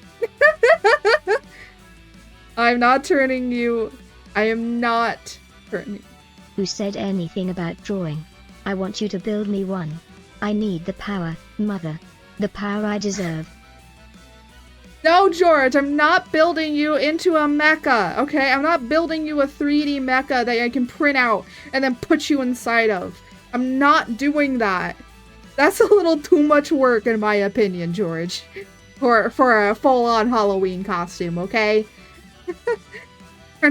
I'm not turning you. I am not turning. Who said anything about drawing? I want you to build me one. I need the power, Mother. The power I deserve. No, George, I'm not building you into a mecha, okay? I'm not building you a 3D mecha that I can print out and then put you inside of. I'm not doing that. That's a little too much work, in my opinion, George. For a full-on Halloween costume, okay? We're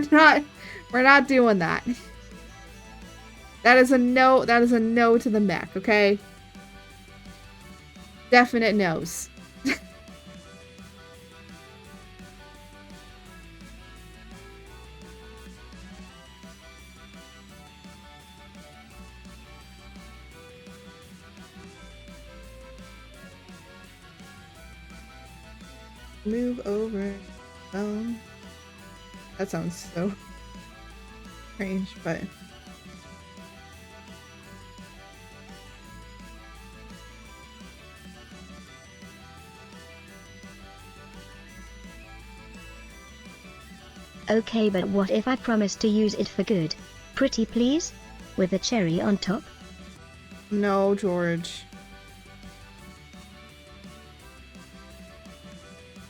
not doing that. That is a no to the mech, okay? Definite no's. Move over. That sounds so strange, but... Okay, but what if I promise to use it for good? Pretty please? With a cherry on top? No, George.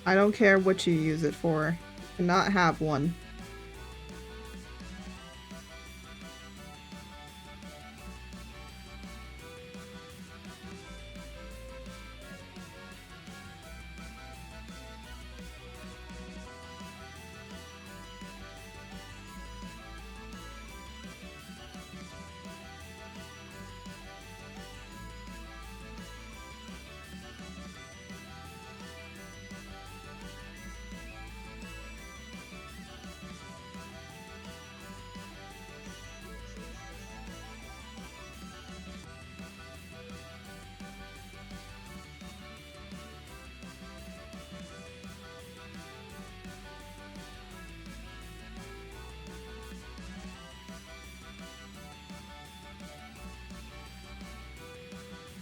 I don't care what you use it for. You cannot have one.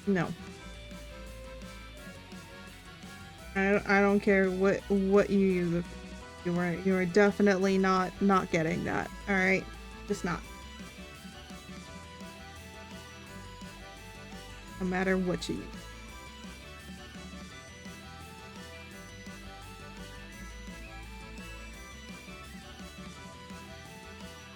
No. I don't care what you use it for. You are definitely not getting that. All right, just not. No matter what you use.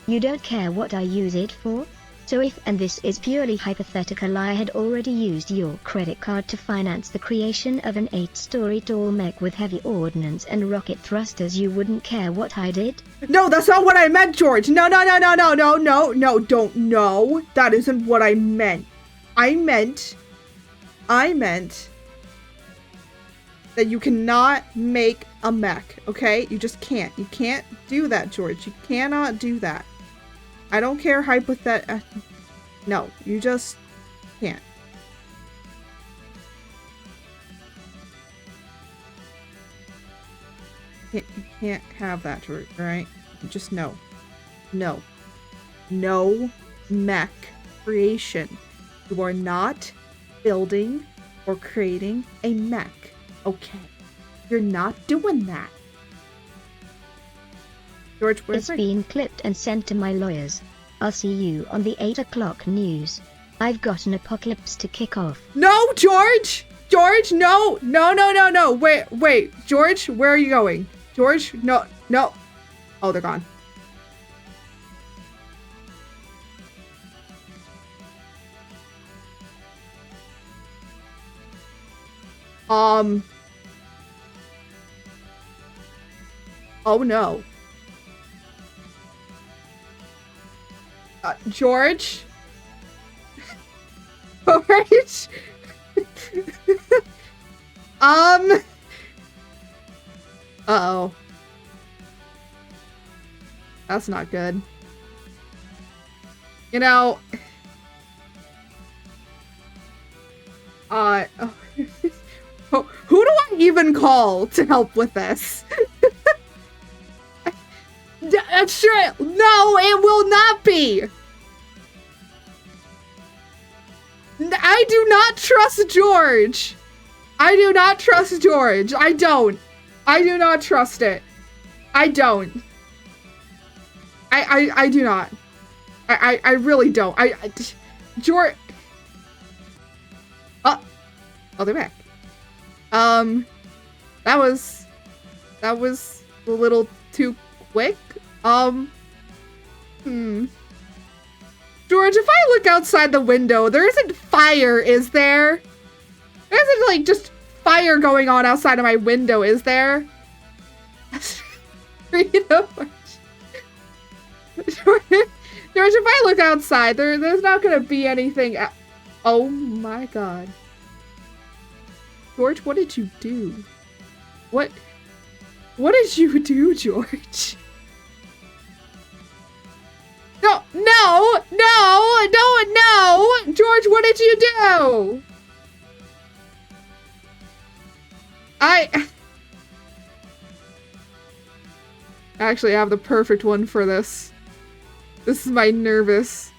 You don't care what I use it for? So if, and this is purely hypothetical, I had already used your credit card to finance the creation of an 8-story tall mech with heavy ordnance and rocket thrusters, you wouldn't care what I did? No, that's not what I meant, George. No, don't. No, that isn't what I meant. I meant that you cannot make a mech, okay? You just can't. You can't do that, George. You cannot do that. I don't care no, you just can't. You can't have that, George, right? Just no. No. No mech creation. You are not building or creating a mech, okay? You're not doing that. George, It's been clipped and sent to my lawyers. I'll see you on the 8 o'clock news. I've got an apocalypse to kick off. No, George! George, no! No. Wait. George, where are you going? George, no. Oh, they're gone. Oh no. George? George? Uh-oh. That's not good. You know... who do I even call to help with this? Sure. No, it will not be. I do not trust George. I do not trust George. I don't. I do not trust it. I don't. I do not. I really don't. George. Oh, they're back. That was a little too quick. George, if I look outside the window, there isn't fire, is there? There isn't, like, just fire going on outside of my window, is there? You know? George, if I look outside, there's not gonna be anything. Oh my god. George, what did you do? What did you do, George? No! George, what did you do? I actually have the perfect one for this. This is my nervous.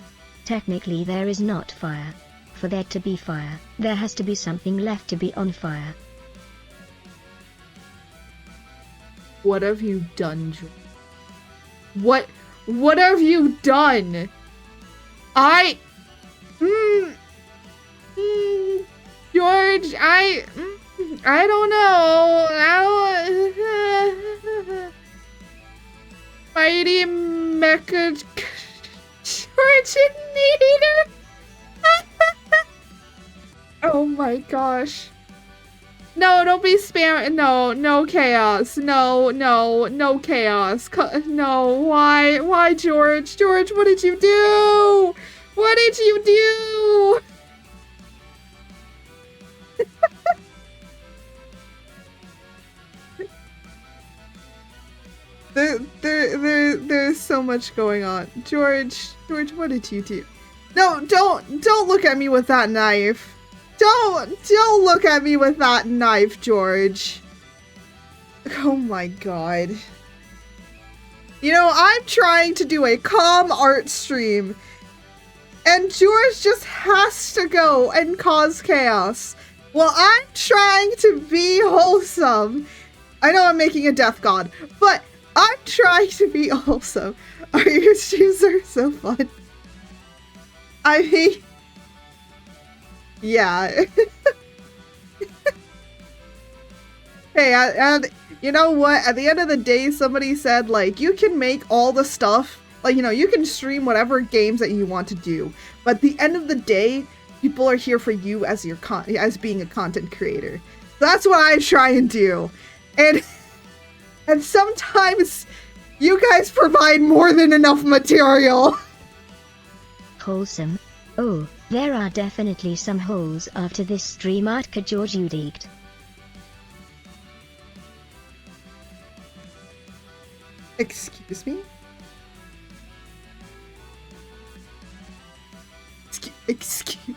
Technically, there is not fire. For there to be fire, there has to be something left to be on fire. What have you done, George? What have you done? George, I don't know. I don't... Mighty Mecha Originator. Oh my gosh. No, don't be spam. No, no chaos. No, no, no chaos. No, why, George? George, what did you do? What did you do? There's so much going on. George, what did you do? No, don't look at me with that knife. Don't look at me with that knife, George. Oh my god. You know, I'm trying to do a calm art stream, and George just has to go and cause chaos. Well, I'm trying to be wholesome. I know I'm making a death god, but I'm trying to be wholesome. Your streams are so fun. I mean, yeah. Hey, and you know what? At the end of the day, somebody said, like, you can make all the stuff, like, you know, you can stream whatever games that you want to do. But at the end of the day, people are here for you as your as being a content creator. So that's what I try and do. And sometimes you guys provide more than enough material. Wholesome. Oh, there are definitely some holes after this stream at George Udict. Excuse me? Excuse...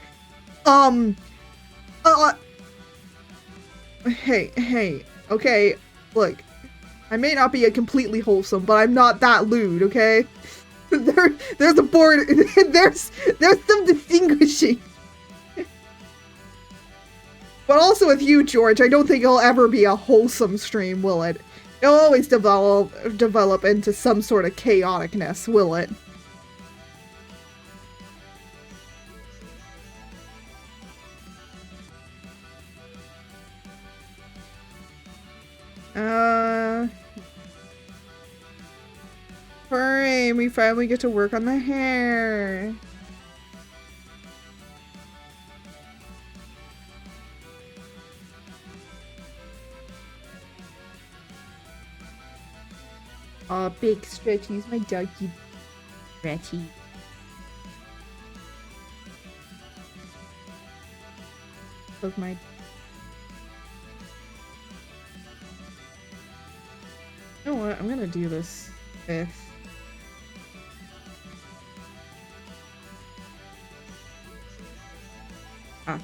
Hey, okay, look. I may not be a completely wholesome, but I'm not that lewd, okay? There's a board, there's some distinguishing. But also with you, George, I don't think it'll ever be a wholesome stream, will it? It'll always develop into some sort of chaoticness, will it? Hooray, we finally get to work on the hair. Aw, big Stretchy's my doggy. Stretchy. Love my... You know what? I'm gonna do this with... Ah.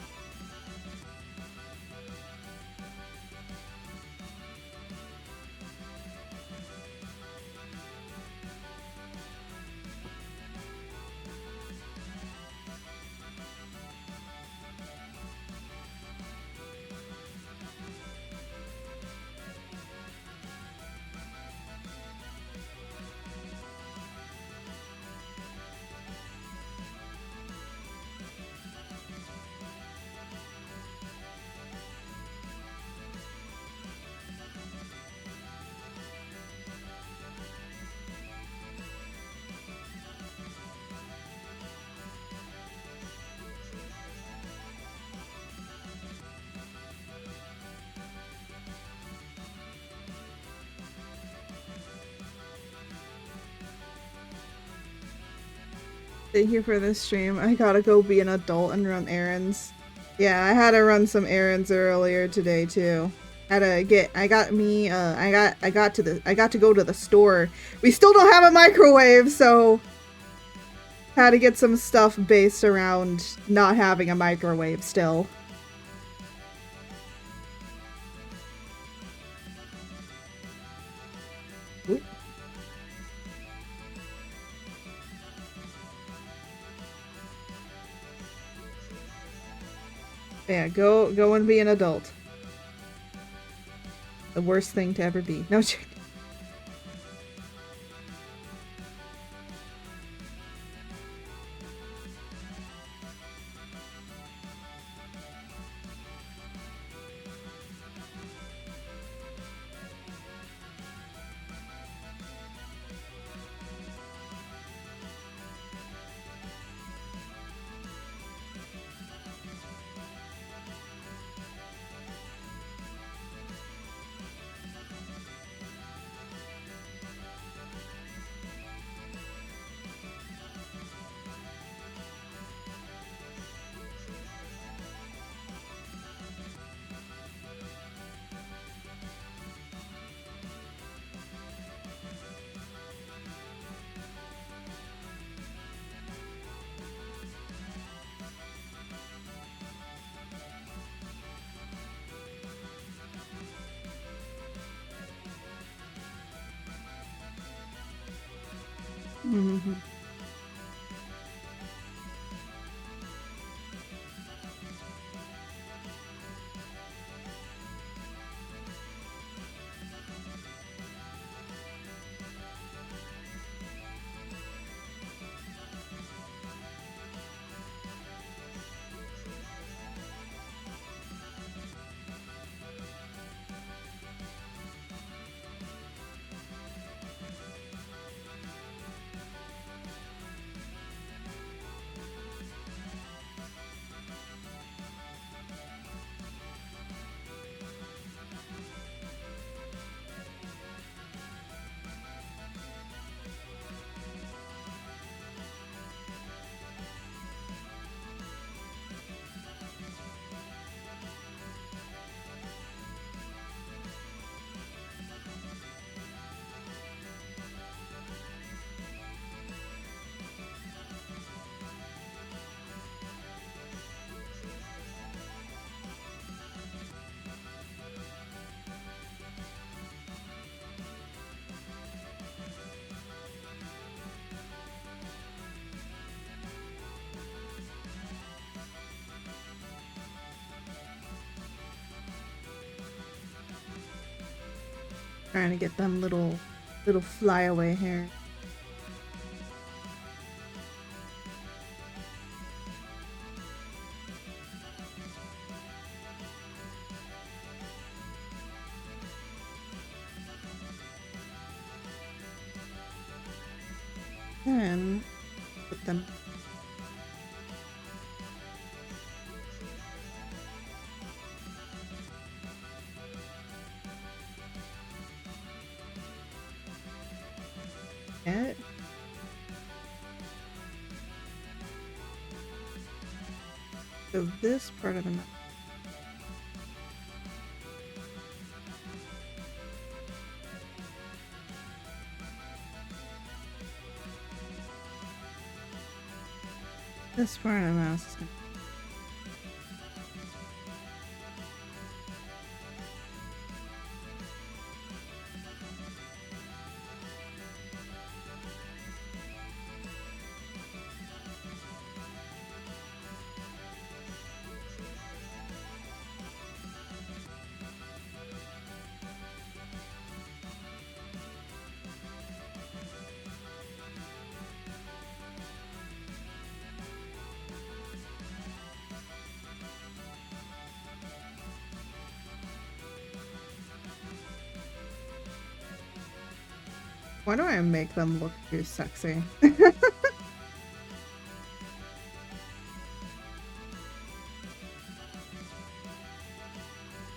Thank you for this stream. I gotta go be an adult and run errands. Yeah, I had to run some errands earlier today too. I got to go to the store. We still don't have a microwave, so had to get some stuff based around not having a microwave still. Oop. Yeah, go and be an adult. The worst thing to ever be. No, Mhm. Trying to get them little flyaway hair. Then put them. It. So this part of the map. This part of the mouse is gonna. Why do I make them look too sexy? You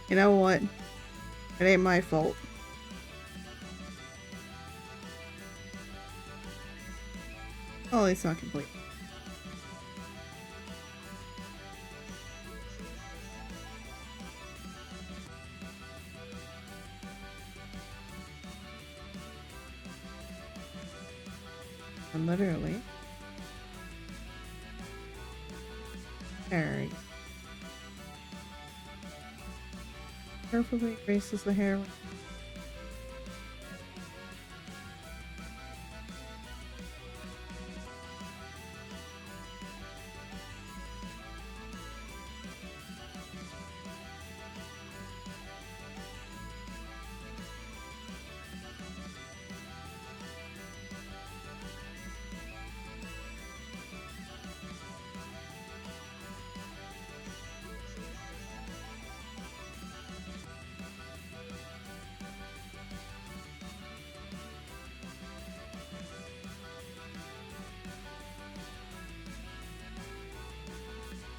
know what? It ain't my fault. Oh, it's not complete. Literally. Carry. Carefully erases the hair.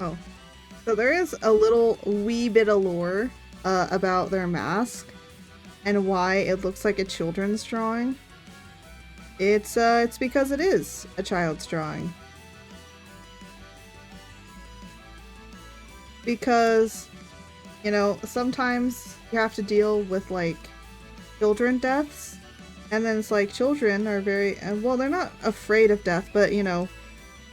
Oh. So there is a little wee bit of lore about their mask and why it looks like a children's drawing. It's because it is a child's drawing. Because, you know, sometimes you have to deal with like children deaths, and then it's like children are very, well, they're not afraid of death, but you know,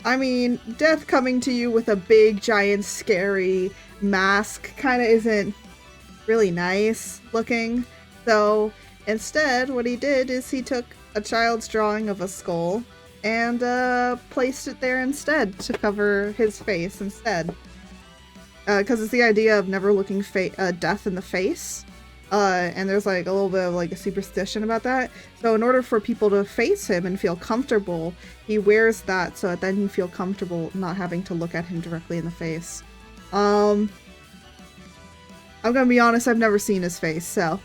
I mean, death coming to you with a big, giant, scary mask kind of isn't really nice looking. So instead, what he did is he took a child's drawing of a skull and placed it there instead to cover his face instead. Because it's the idea of never looking death in the face. And there's like a little bit of like a superstition about that. So in order for people to face him and feel comfortable, he wears that so that then you feel comfortable not having to look at him directly in the face. I'm gonna be honest, I've never seen his face, so.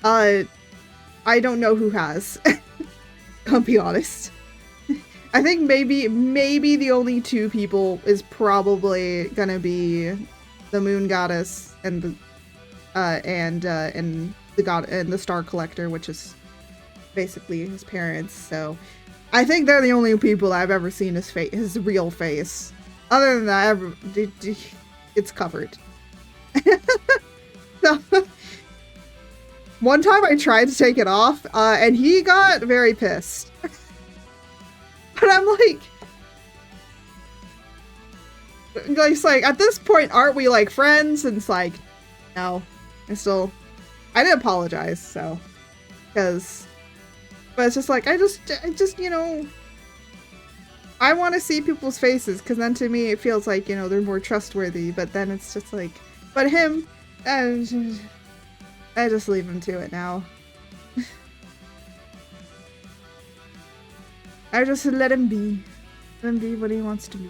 I don't know who has. I'll be honest. I think maybe the only two people is probably gonna be the Moon Goddess and the god and the Star Collector, which is basically his parents. So I think they're the only people I've ever seen his real face. Other than that, it's covered. So one time I tried to take it off, and he got very pissed. But I'm like, it's like, at this point, aren't we like friends? And it's like, no, I did apologize, so, but it's just like, I just, you know, I want to see people's faces, because then to me it feels like, you know, they're more trustworthy, but then it's just like, but him, I just leave him to it now. I just let him be. Let him be what he wants to be.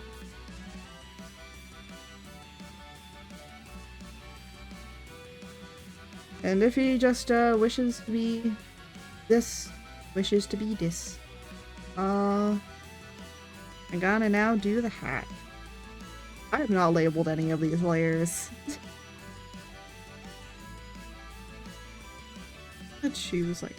And if he just wishes to be this, wishes to be this. I gotta now do the hat. I have not labeled any of these layers. That shoes like.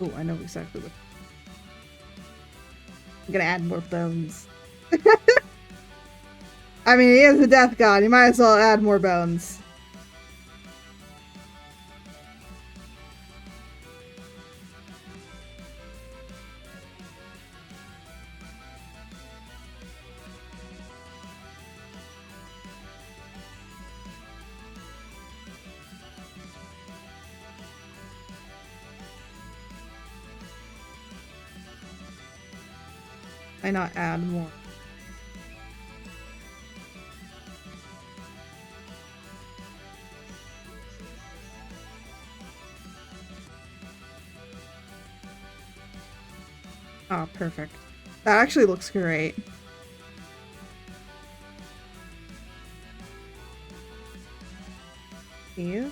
Oh, I know exactly what. I'm gonna add more bones. I mean, he is a death god. You might as well add more bones. Why not add more? Oh, perfect. That actually looks great. Yeah.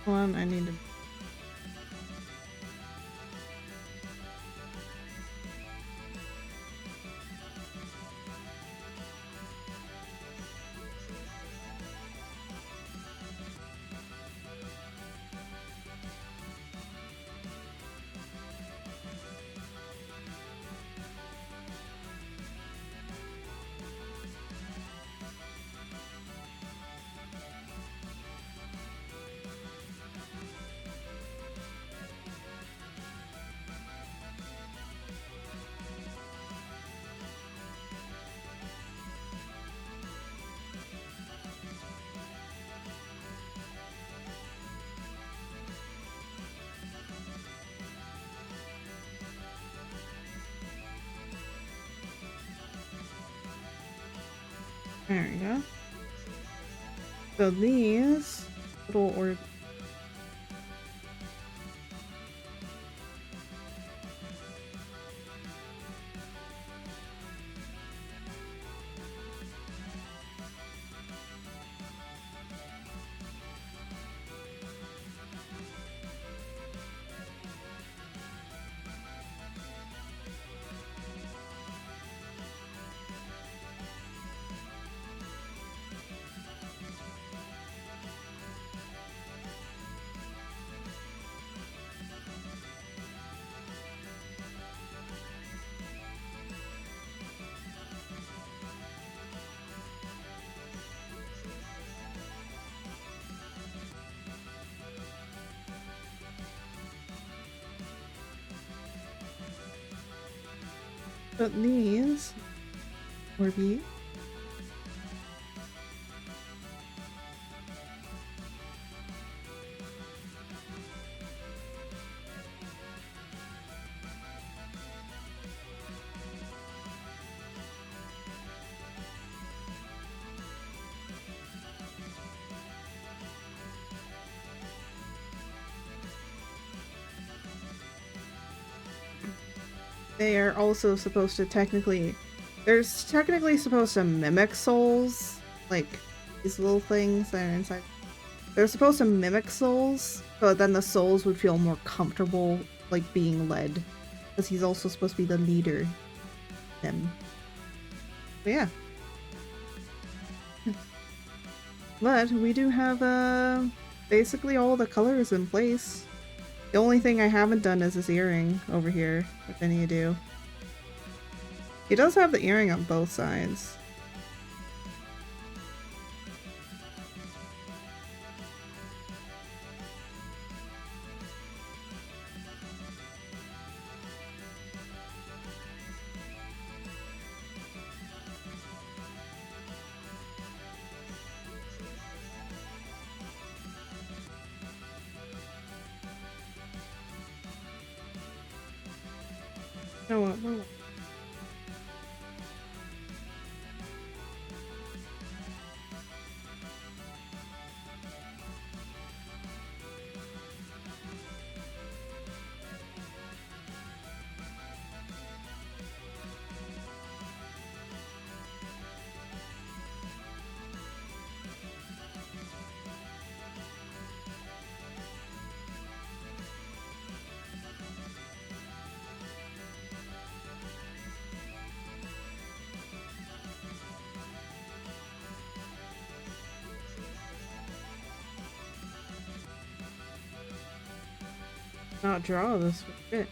Hold on, I need to. There we go. So these little But these would be they are also supposed to they're technically supposed to mimic souls, like these little things that are inside. They're supposed to mimic souls, but then the souls would feel more comfortable, like, being led. Because he's also supposed to be the leader. Them. But yeah. But we do have, basically all the colors in place. The only thing I haven't done is this earring over here, which I need to do. He does have the earring on both sides. No, no. Not draw this would fit.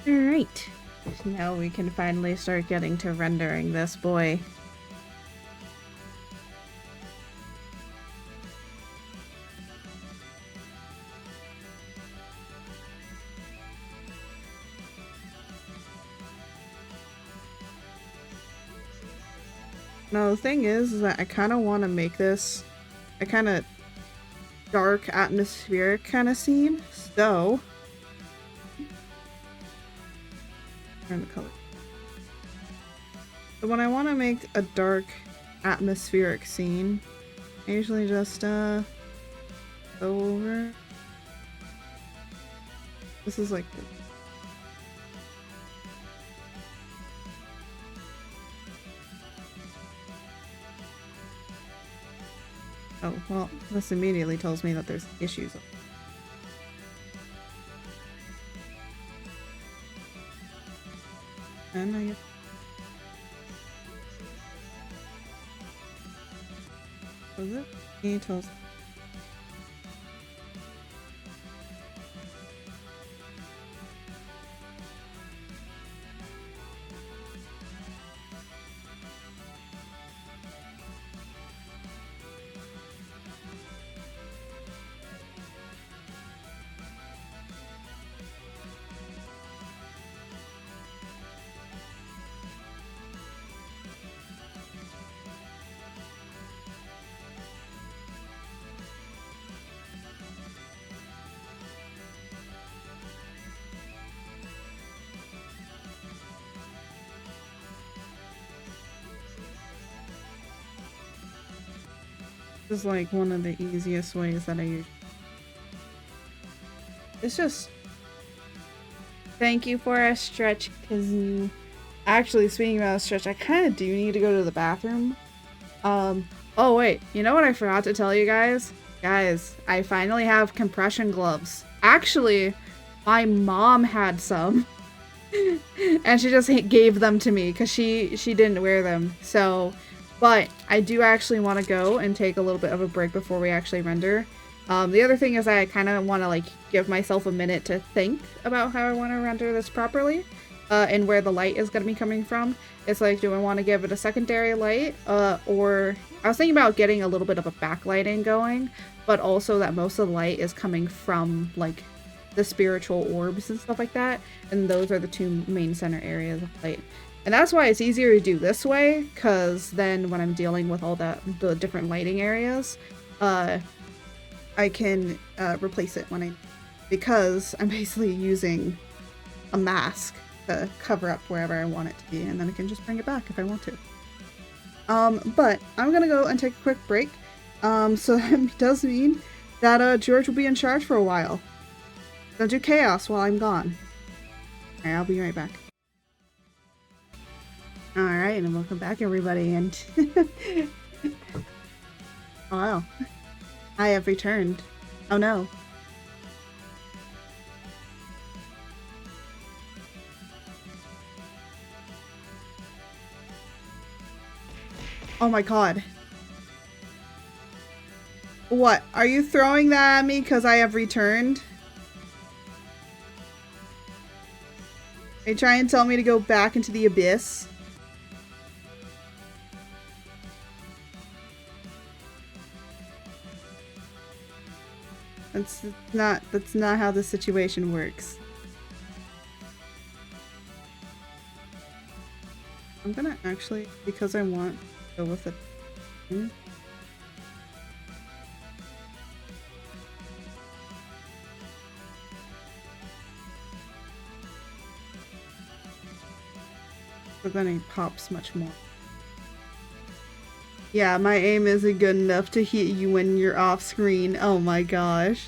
Alright. now we can finally start getting to rendering this boy. Now the thing is that I kind of want to make this a kind of dark, atmospheric kind of scene, so turn the color. So when I want to make a dark, atmospheric scene, I usually just go over. This is like oh, well, this immediately tells me that there's issues. And I get... Was it? He tells... This is like one of the easiest ways that I use. It's just thank you for a stretch, because actually speaking about a stretch, I kind of do need to go to the bathroom. Oh wait, you know what I forgot to tell you guys? Guys, I finally have compression gloves. Actually, my mom had some. And she just gave them to me because she didn't wear them. So, but I do actually want to go and take a little bit of a break before we actually render. The other thing is I kind of want to like give myself a minute to think about how I want to render this properly, and where the light is going to be coming from. It's like, do I want to give it a secondary light, or I was thinking about getting a little bit of a backlighting going, but also that most of the light is coming from like the spiritual orbs and stuff like that, and those are the two main center areas of light. And that's why it's easier to do this way, because then when I'm dealing with all the different lighting areas, I can replace it when because I'm basically using a mask to cover up wherever I want it to be, and then I can just bring it back if I want to. But I'm gonna go and take a quick break. So that does mean that George will be in charge for a while. Don't do chaos while I'm gone. Alright, I'll be right back. Alright, and welcome back everybody, and oh wow. I have returned. Oh no. Oh my god. What? Are you throwing that at me because I have returned? Are you trying to tell me to go back into the abyss? That's not how the situation works. I'm gonna actually, because I want to go with it. But then it pops much more. Yeah, my aim isn't good enough to hit you when you're off screen. Oh my gosh.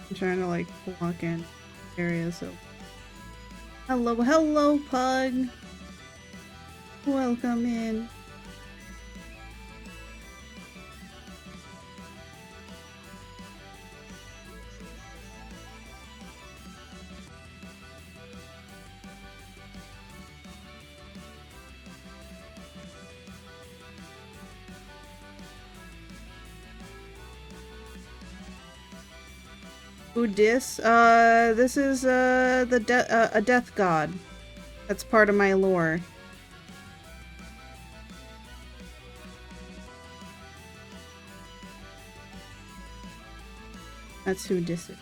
I'm trying to like block in areas. So, hello, hello, pug. Welcome in. Udis. This is a death god. That's part of my lore. That's who Dis is.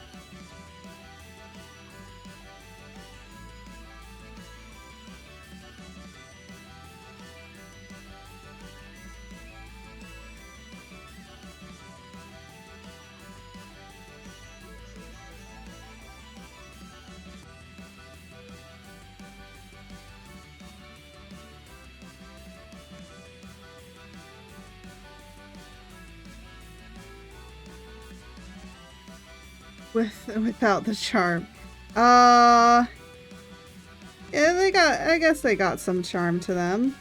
Without the charm. Yeah, I guess they got some charm to them.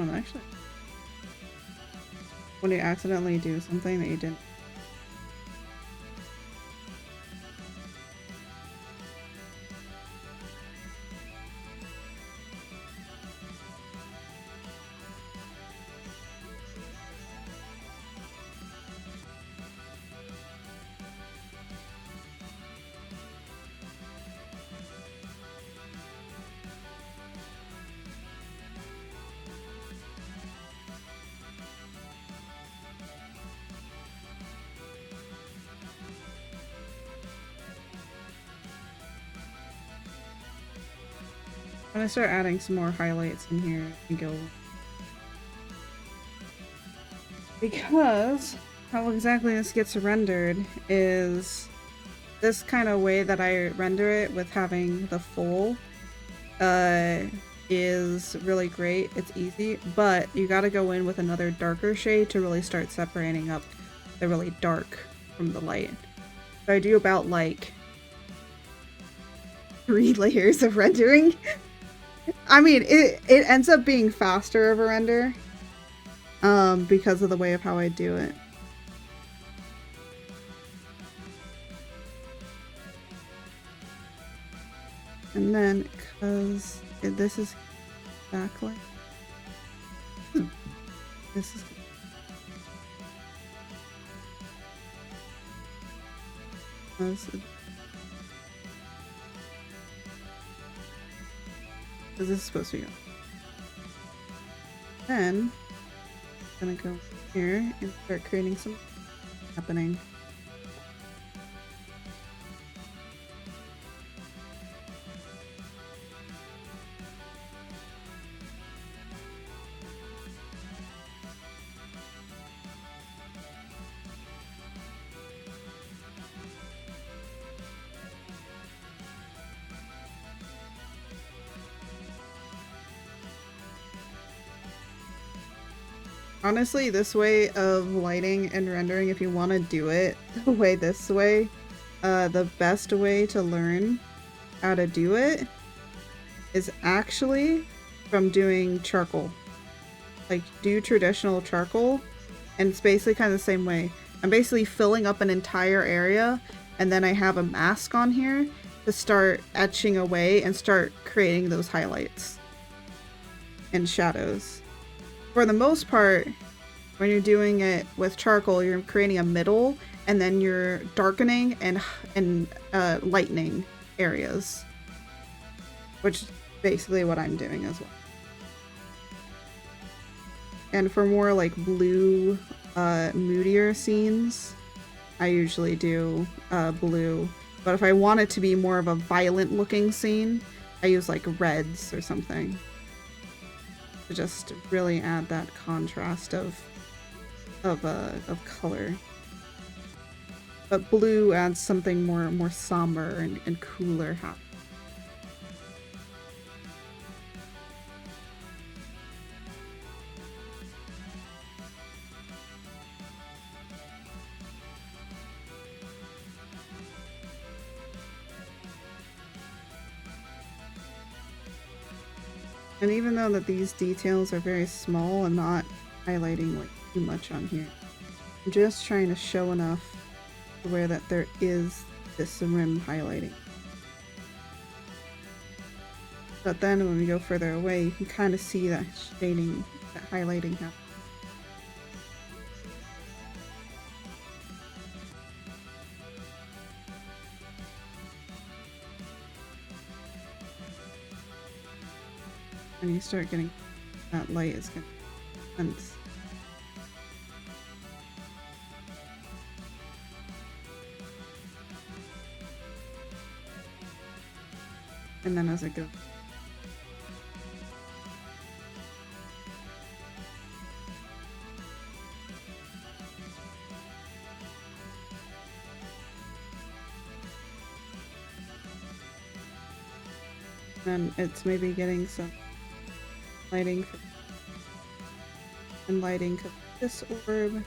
Oh, actually, when you accidentally do something that you didn't. I'm gonna start adding some more highlights in here and go. Because how exactly this gets rendered is this kind of way that I render it with having the full is really great. It's easy, but you gotta go in with another darker shade to really start separating up the really dark from the light. So I do about like 3 layers of rendering. I mean, it ends up being faster of a render because of the way of how I do it. And then, because this is backlight, this is because this is supposed to be on. Then I'm gonna go here and start creating some happening. Honestly, this way of lighting and rendering, if you want to do it the way this way, the best way to learn how to do it is actually from doing charcoal. Like, do traditional charcoal, and it's basically kind of the same way. I'm basically filling up an entire area, and then I have a mask on here to start etching away and start creating those highlights and shadows. For the most part, when you're doing it with charcoal, you're creating a middle, and then you're darkening and lightening areas, which is basically what I'm doing as well. And for more like blue, moodier scenes, I usually do blue. But if I want it to be more of a violent looking scene, I use like reds or something to just really add that contrast of color. But blue adds something more somber and cooler. And even though that these details are very small, I'm not highlighting like too much on here. I'm just trying to show enough to where that there is this rim highlighting. But then when we go further away, you can kind of see that shading, that highlighting happen. When you start getting that light, it's gonna be intense. And then as it goes, then it's maybe getting some lighting from, and lighting from this orb.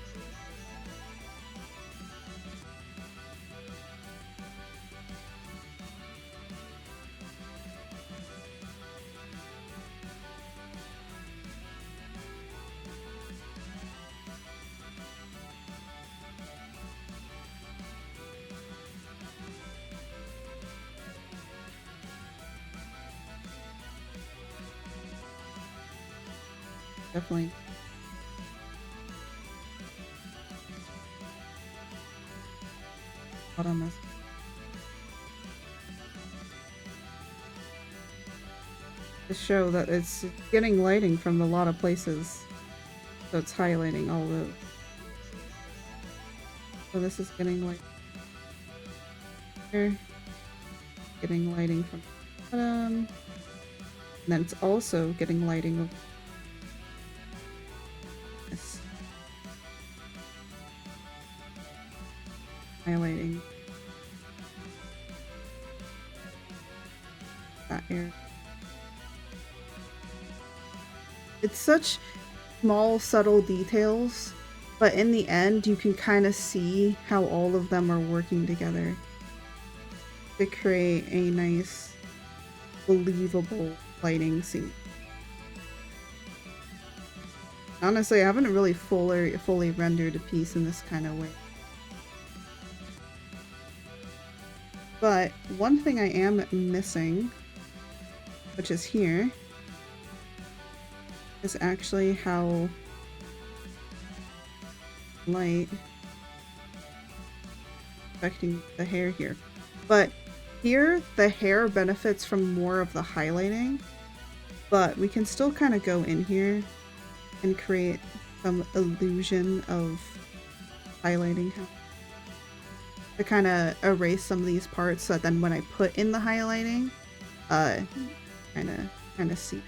Definitely. Bottom is to show that it's getting lighting from a lot of places, so it's highlighting all those. So this is getting light here, getting lighting from the bottom. And then it's also getting lighting of this. Highlighting that area. It's such small, subtle details, but in the end, you can kind of see how all of them are working together to create a nice, believable lighting scene. Honestly, I haven't really fully rendered a piece in this kind of way. But one thing I am missing, which is here, is actually how light affecting the hair here. But here, the hair benefits from more of the highlighting, but we can still kind of go in here and create some illusion of highlighting to kind of erase some of these parts so that then when I put in the highlighting, kind of see.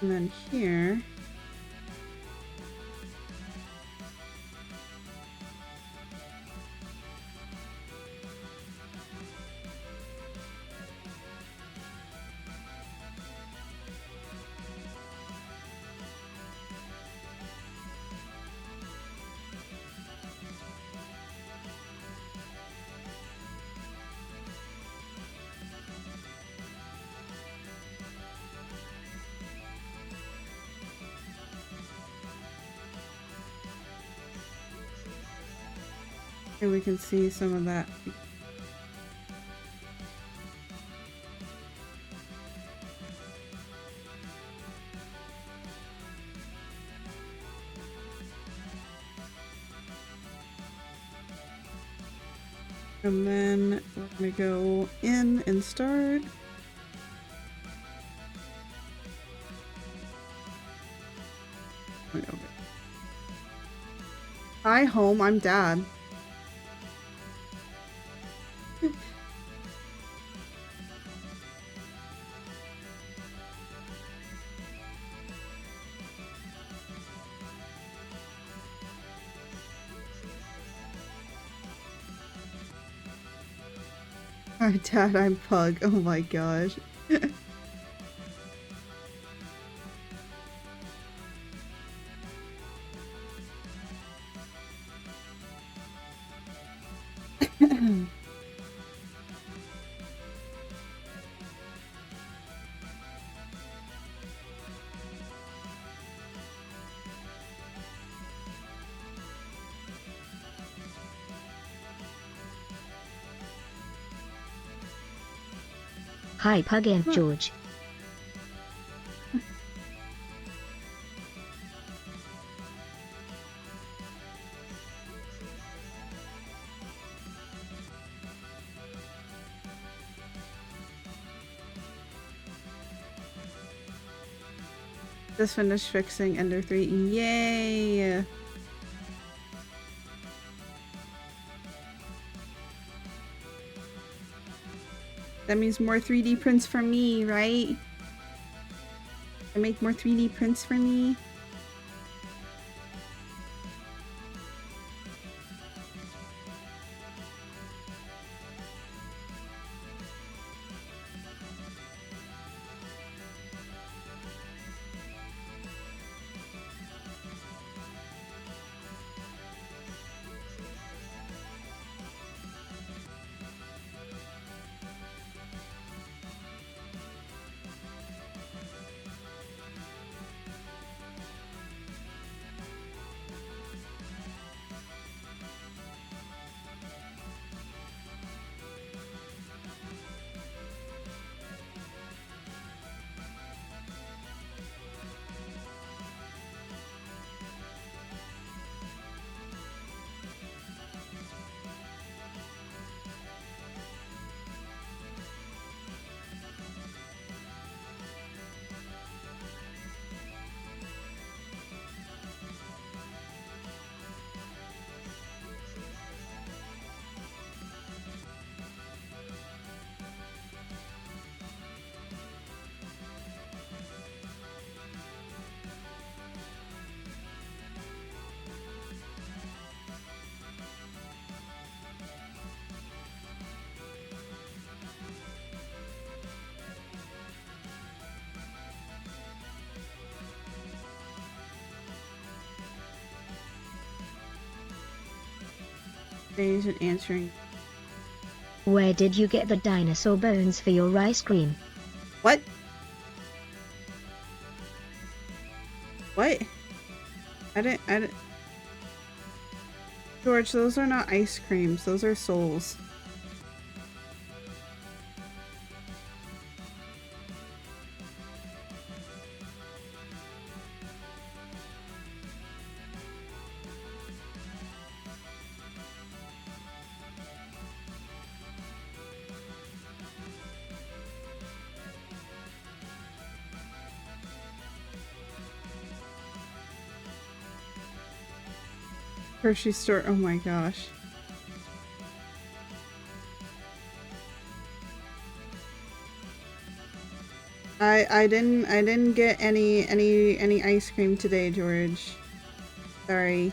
And then here, here we can see some of that. And then we're gonna go in and start. Hi, home. I'm Dad. Hi, Dad. I'm Pug. Oh my gosh. Hi Pug and George. Just finished fixing Ender 3. Yay! That means more 3D prints for me, right? I make more 3D prints for me. Stage and answering. Where did you get the dinosaur bones for your ice cream? What? What? I didn't. George, those are not ice creams. Those are souls. Hershey store. Oh my gosh. I didn't get any ice cream today, George. Sorry.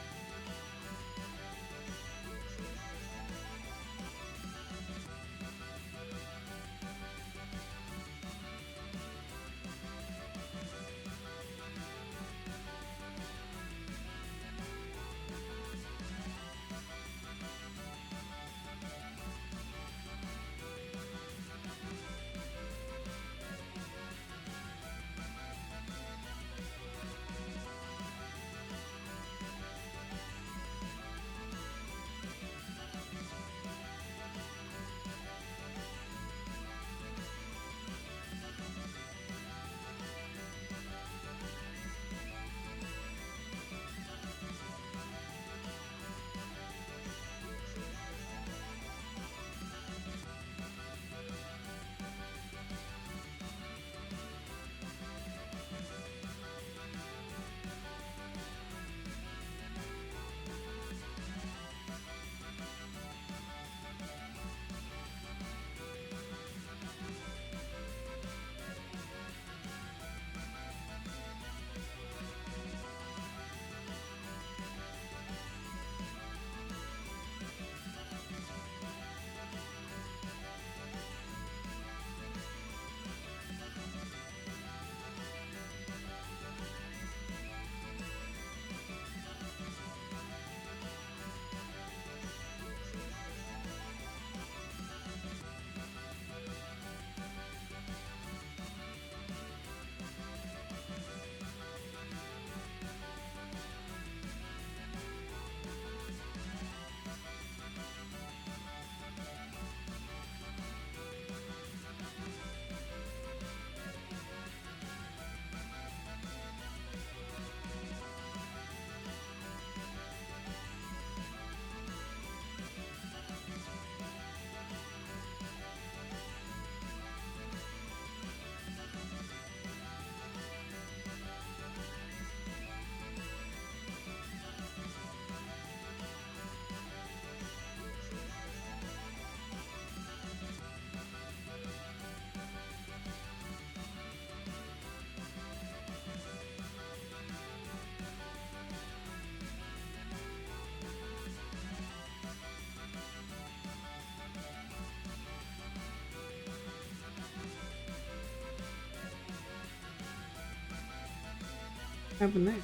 What happened there?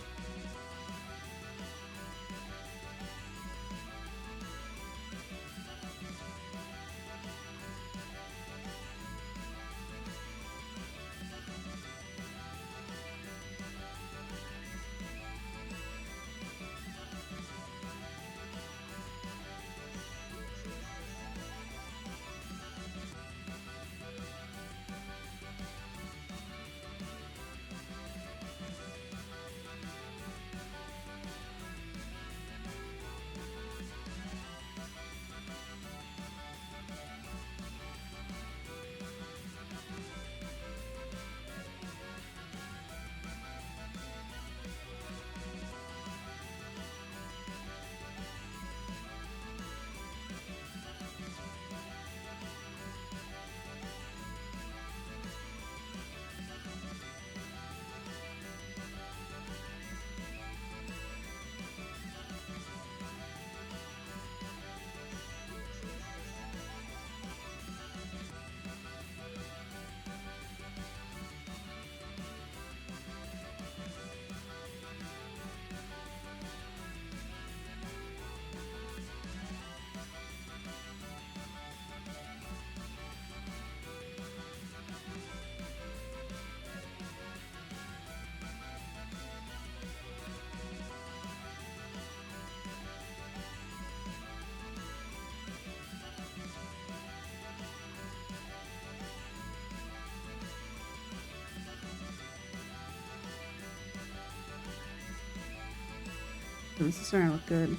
This is starting to look good.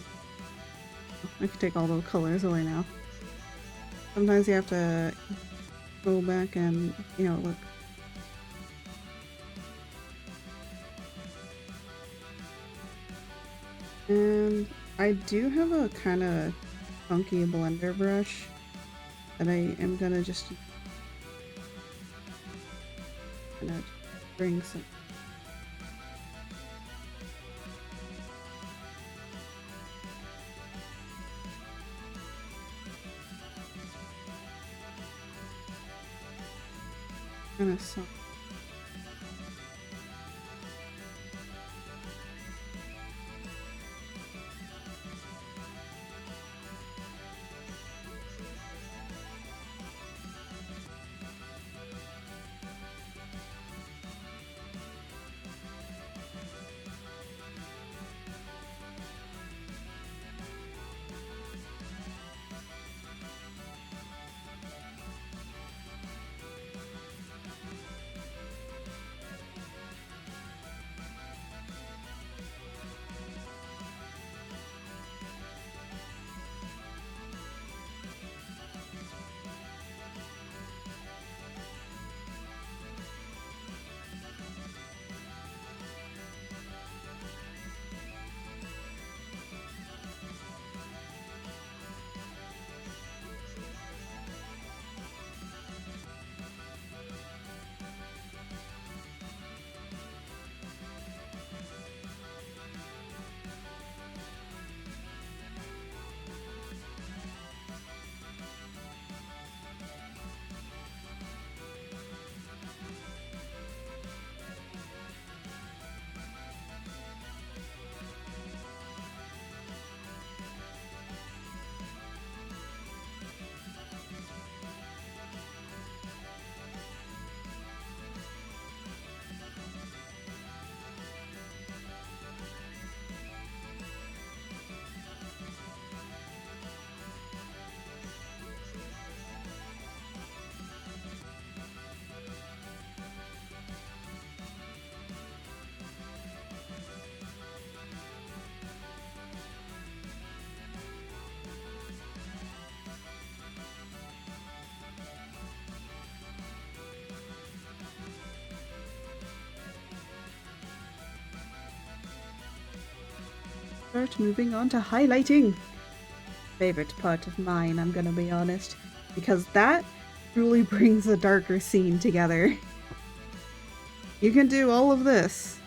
I can take all those colors away now. Sometimes you have to go back and, you know, look. And I do have a kind of funky blender brush that I am gonna just gonna bring some. Kind of some. Start moving on to highlighting. Favorite part of mine, I'm gonna be honest, because that truly brings a darker scene together. You can do all of this,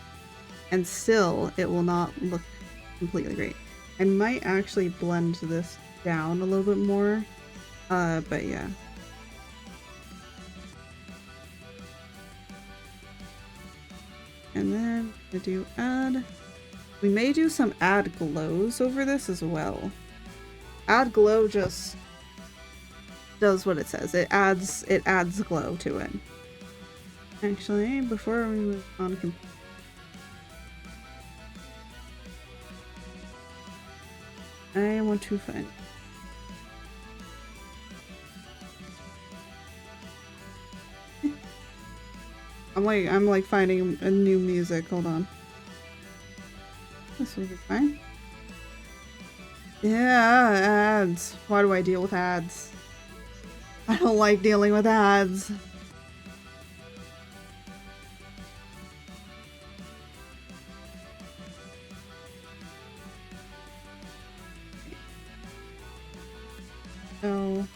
and still it will not look completely great. I might actually blend this down a little bit more, but yeah. And then I do add. We may do some add glows over this as well. Add glow just does what it says. It adds glow to it. Actually, before we move on, I want to find. I'm like finding a new music. Hold on. This will be fine. Yeah, ads. Why do I deal with ads? I don't like dealing with ads. So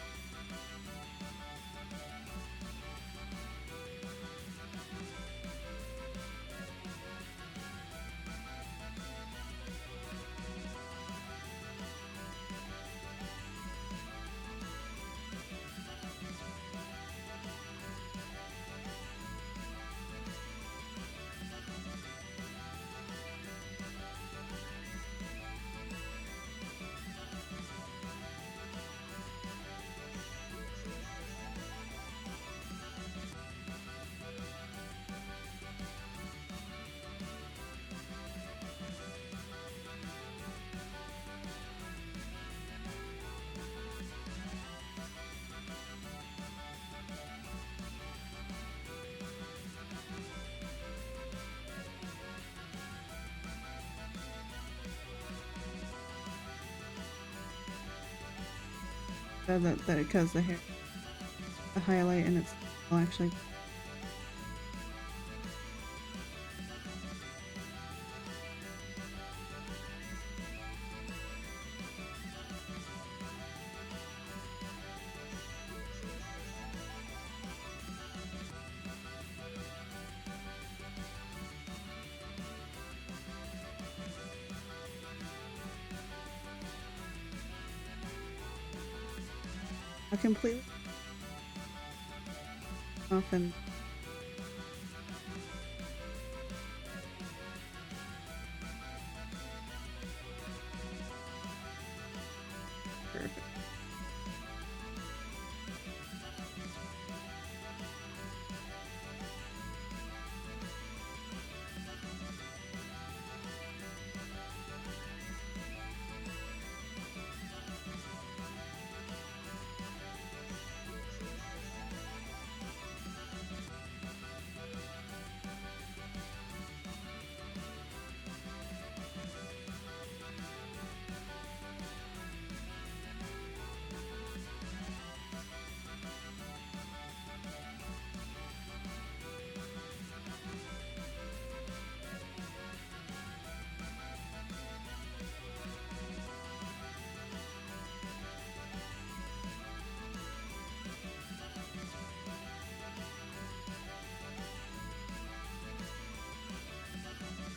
said that it caused the hair, the highlight, and it's well, actually. I completely often. Perfect.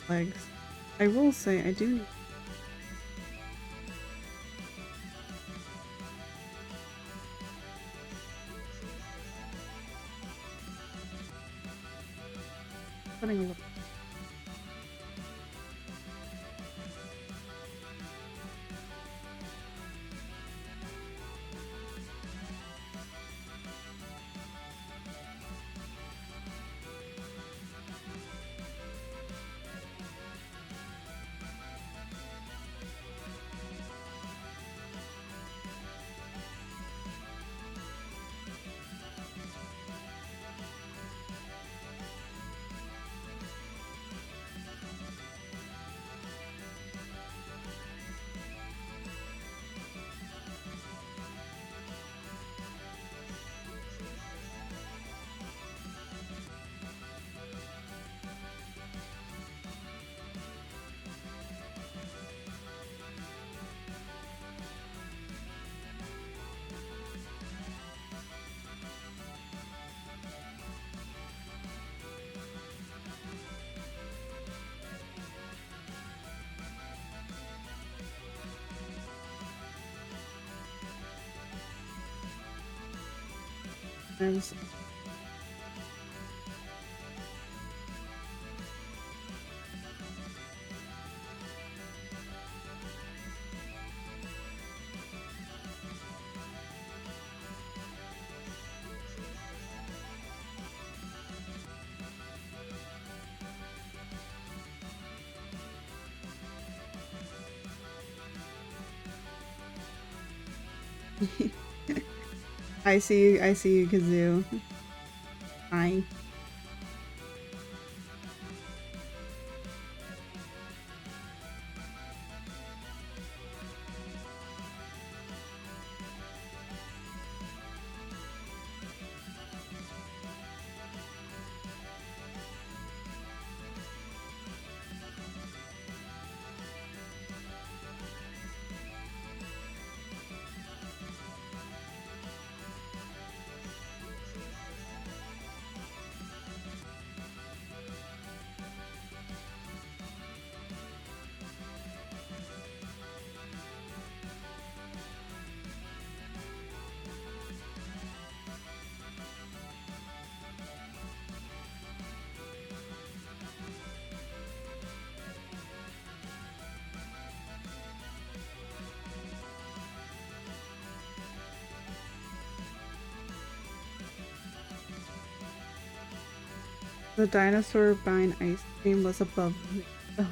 Legs. I will say I do need putting a little. There's I see you, Kazoo. Hi. The dinosaur buying ice cream was above me. Oh.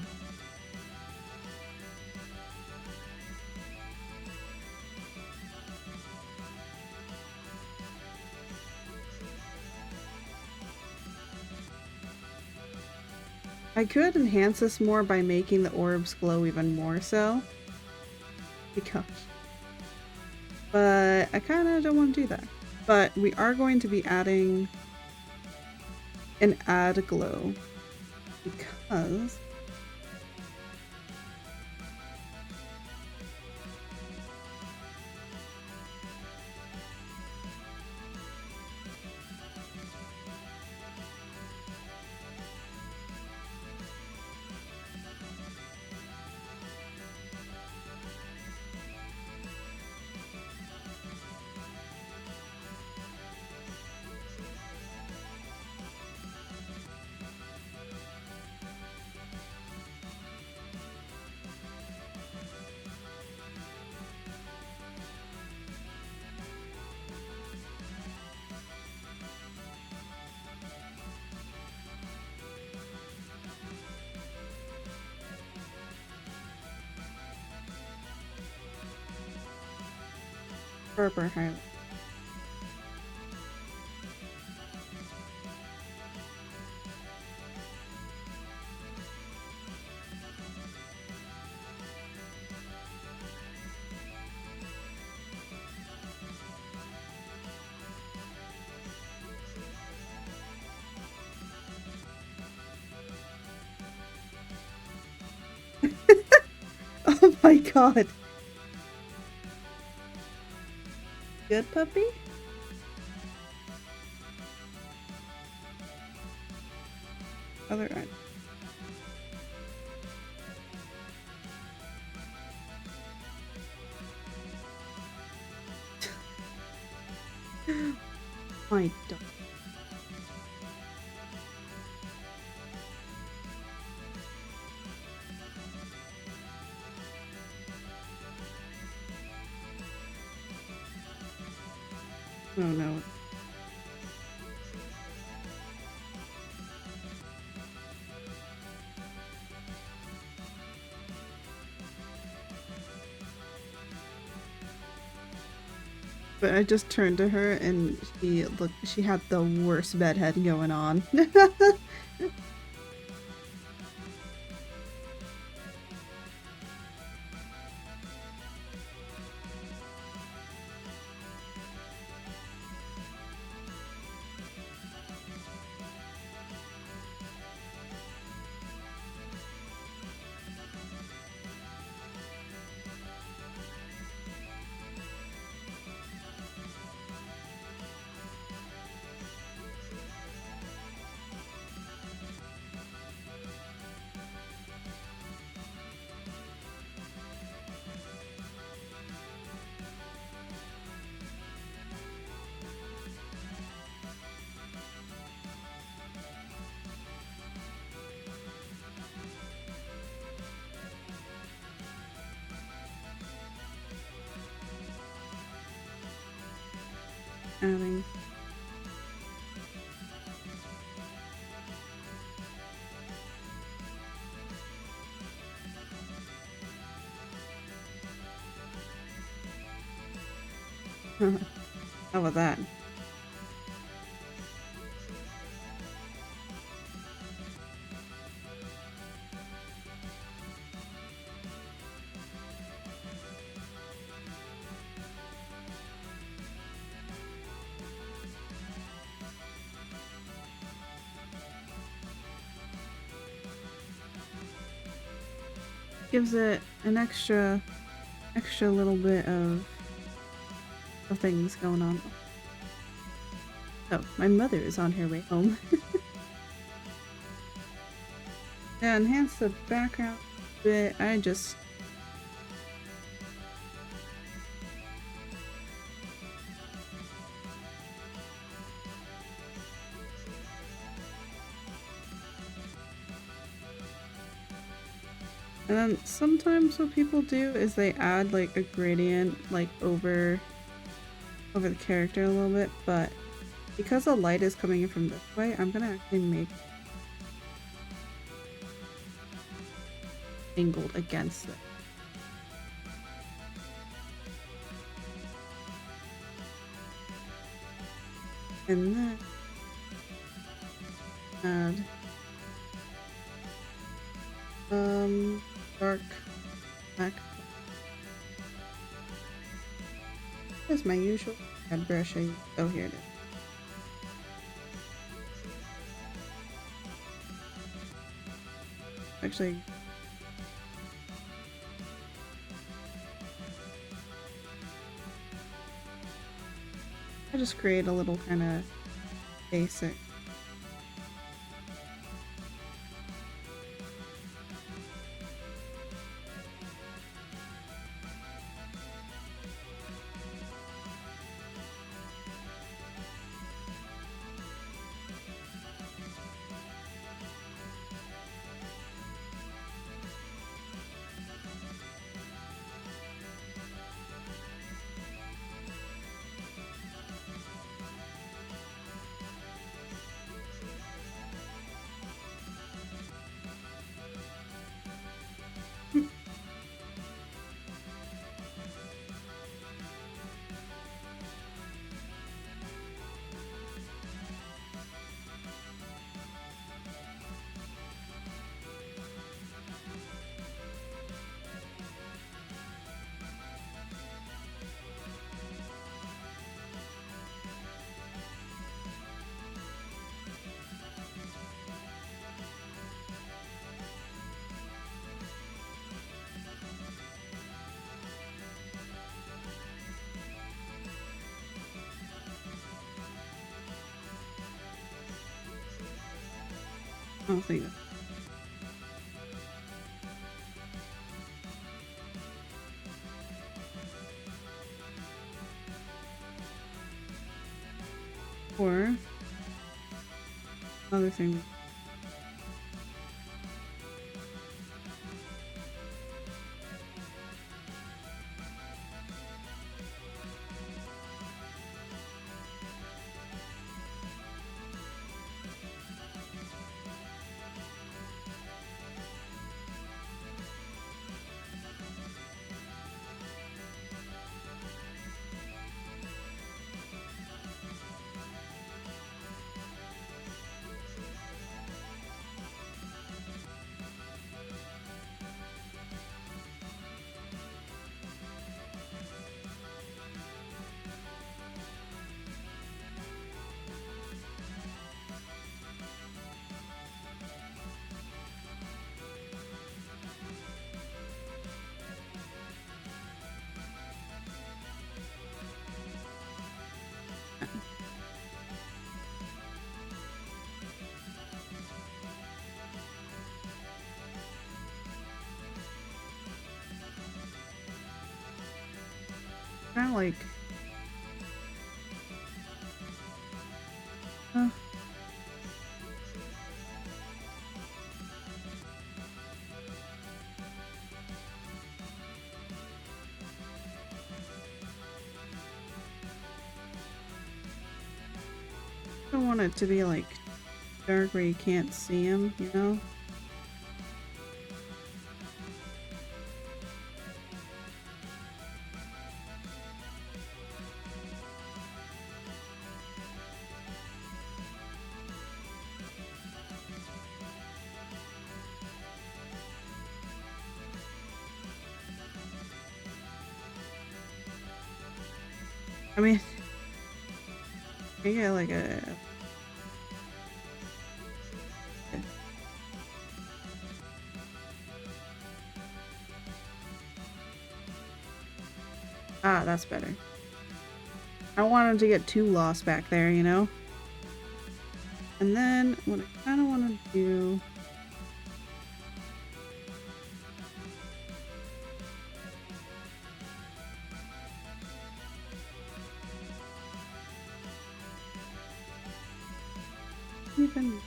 I could enhance this more by making the orbs glow even more so. Because... but I kind of don't want to do that. But we are going to be adding an add glow because purple highlight. Oh my god. Good puppy? Other end. My dog. Oh no. But I just turned to her and she had the worst bedhead going on. Adding. How about that? Gives it an extra little bit of things going on. Oh, my mother is on her way home. Yeah, enhance the background a bit. I just and then sometimes what people do is they add like a gradient like over the character a little bit, but because the light is coming in from this way, I'm gonna actually make angled against it. And then add dark black. Where's my usual red brush? Oh, here it is. Actually, I just create a little kind of basic. I don't think that. Or another thing. Kind of like. I don't want it to be like dark where you can't see him, you know? I mean, you get like a. Ah, that's better. I don't want him to get too lost back there, you know? And then what I kind of want to do. Even.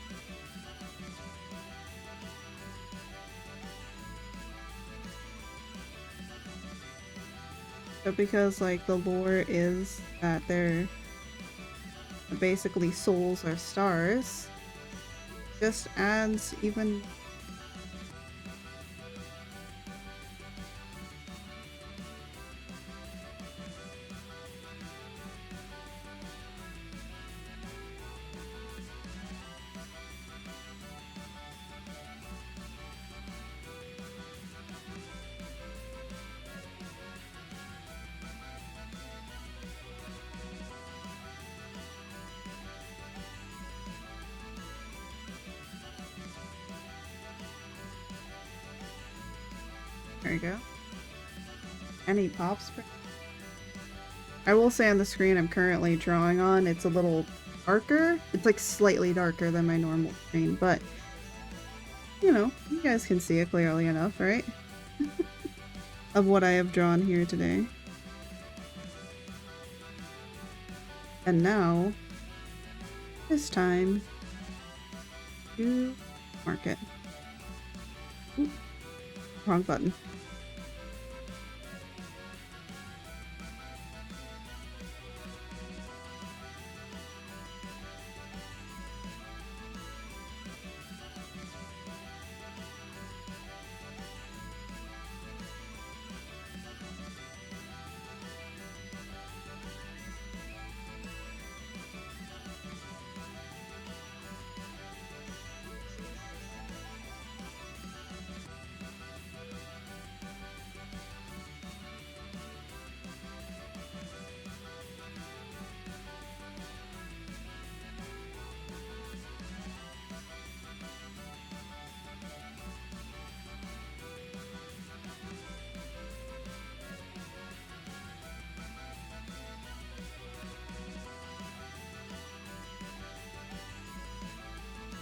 But because like the lore is that they're basically souls are stars, just adds even. we go. Any pops? I will say on the screen I'm currently drawing on, it's a little darker. It's like slightly darker than my normal screen, but you know, you guys can see it clearly enough, right? Of what I have drawn here today. And now, it's time to mark it. Oop, wrong button.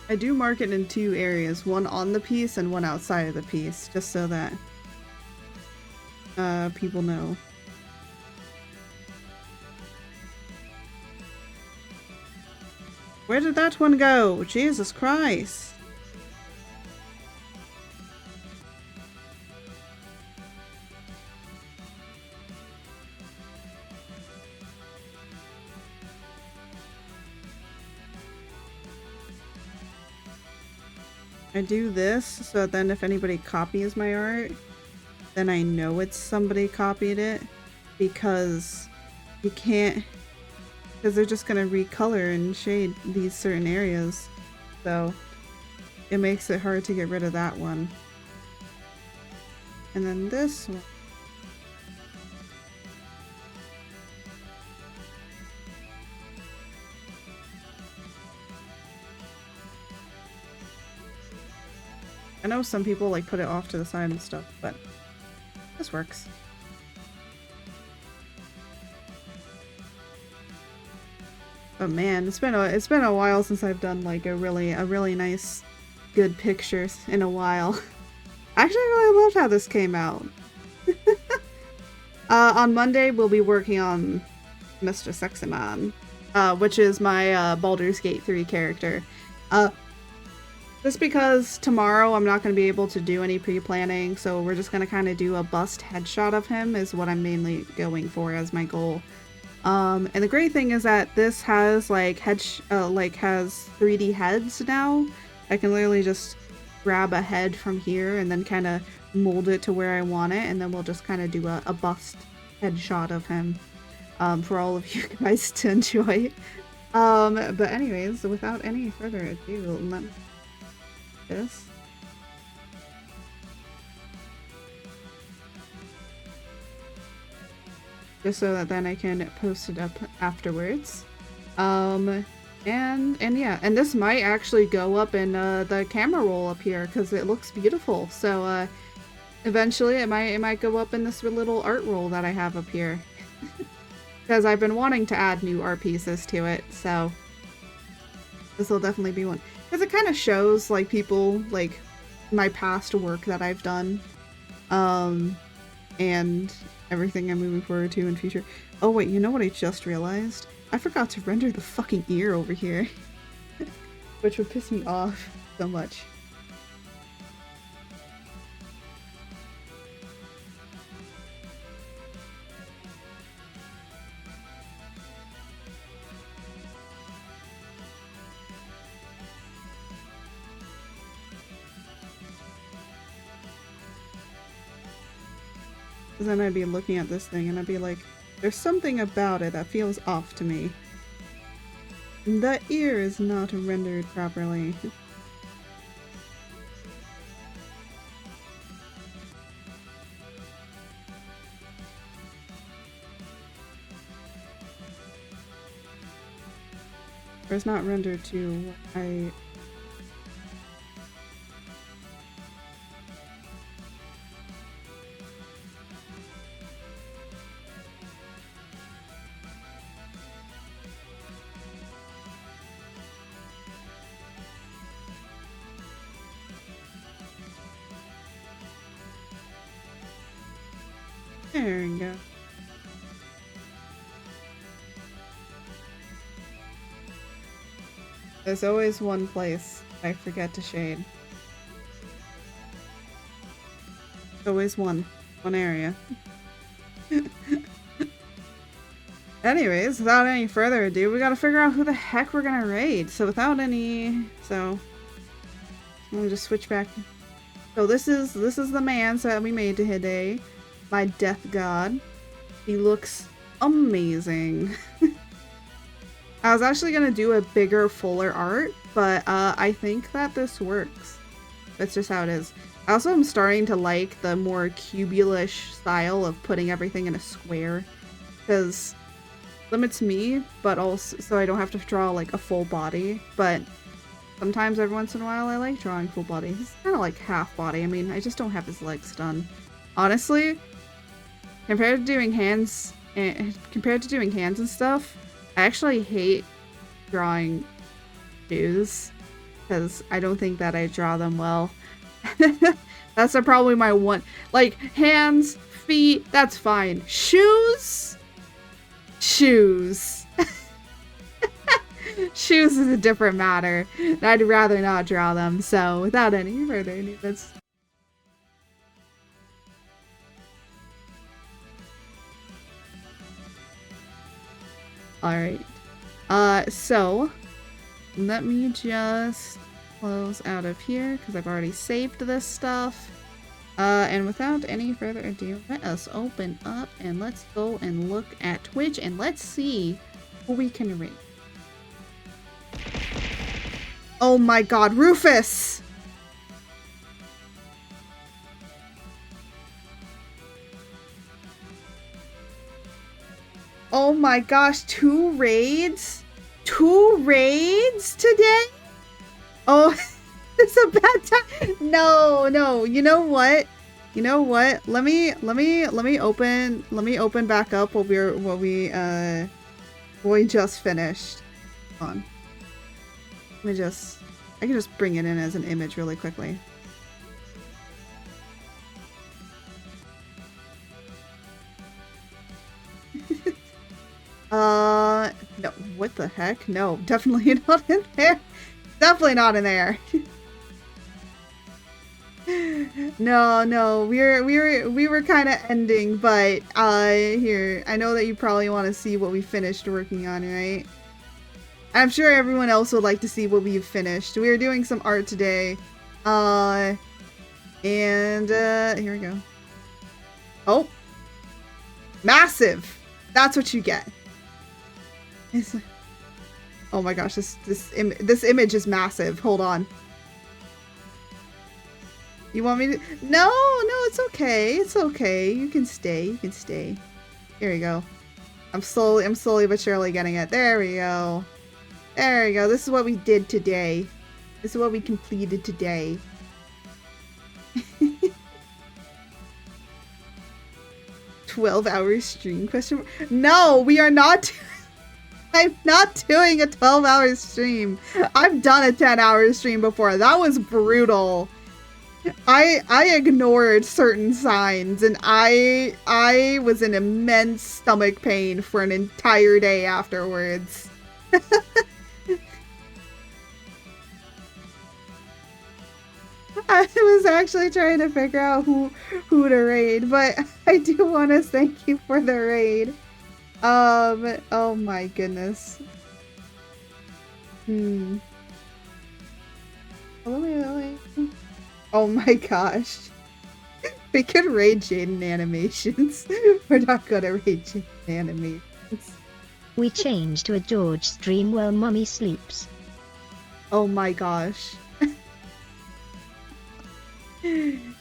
I do mark it in two areas, one on the piece and one outside of the piece, just so that people know. Where did that one go? Jesus Christ! I do this so that then if anybody copies my art, then I know it's somebody copied it, because you can't, because they're just gonna recolor and shade these certain areas, so it makes it hard to get rid of that one. And then this one. I know some people like put it off to the side and stuff, but this works. But man, it's been a while since I've done like a really nice, good picture in a while. Actually, I really loved how this came out. On Monday, we'll be working on Mr. Sexy Man, which is my Baldur's Gate 3 character. Just because tomorrow I'm not going to be able to do any pre-planning, so we're just going to kind of do a bust headshot of him is what I'm mainly going for as my goal. And the great thing is that this has like has 3D heads now. I can literally just grab a head from here and then kind of mold it to where I want it, and then we'll just kind of do a bust headshot of him for all of you guys to enjoy. But anyways, without any further ado, let me this. Just so that then I can post it up afterwards. And yeah, and this might actually go up in the camera roll up here because it looks beautiful. So eventually it might go up in this little art roll that I have up here. Because I've been wanting to add new art pieces to it, so this will definitely be one. Because it kind of shows like people, like my past work that I've done, and everything I'm moving forward to in future. Oh wait, you know what I just realized? I forgot to render the fucking ear over here, which would piss me off so much. Then I'd be looking at this thing and I'd be like, there's something about it that feels off to me. The ear is not rendered properly. Or it's not rendered to what I... There we go. There's always one place I forget to shade. Always one area. Anyways, without any further ado, we gotta figure out who the heck we're gonna raid. So I'm gonna just switch back. So this is the man that we made today, my death god. He looks amazing. I was actually gonna do a bigger, fuller art, but I think that this works. That's just how it is. I also am starting to like the more cubulish style of putting everything in a square, because limits me, but also so I don't have to draw like a full body. But sometimes every once in a while I like drawing full body. It's kind of like half body. I mean, I just don't have his legs done. Honestly, compared to doing hands and stuff, I actually hate drawing shoes because I don't think that I draw them well. That's probably my one. Like, hands, feet, that's fine. Shoes? Shoes. Shoes is a different matter. I'd rather not draw them, so without any further ado, let's... Alright. So, let me just close out of here, because I've already saved this stuff. And without any further ado, let us open up and let's go and look at Twitch and let's see who we can rate. Oh my god, Rufus! Oh my gosh, 2 raids? 2 raids today? Oh, it's a bad time. No, you know what? Let me open back up what we just finished. Hold on. I can just bring it in as an image really quickly. No, what the heck? No, definitely not in there. Definitely not in there. No, we were kind of ending, but here, I know that you probably want to see what we finished working on, right? I'm sure everyone else would like to see what we've finished. We were doing some art today, and here we go. Oh, massive! That's what you get. Oh my gosh, this image is massive. Hold on. You want me to? No, it's okay. It's okay. You can stay. Here we go. I'm slowly but surely getting it. There we go. There we go. This is what we did today. This is what we completed today. 12-hour stream question? No, we are not. I'm not doing a 12-hour stream. I've done a 10-hour stream before. That was brutal. I ignored certain signs and I was in immense stomach pain for an entire day afterwards. I was actually trying to figure out who to raid, but I do want to thank you for the raid. Oh my goodness. Oh my gosh. We could raid Jaden animations. We're not gonna raid Jaden animations. We change to a George stream while mommy sleeps. Oh my gosh.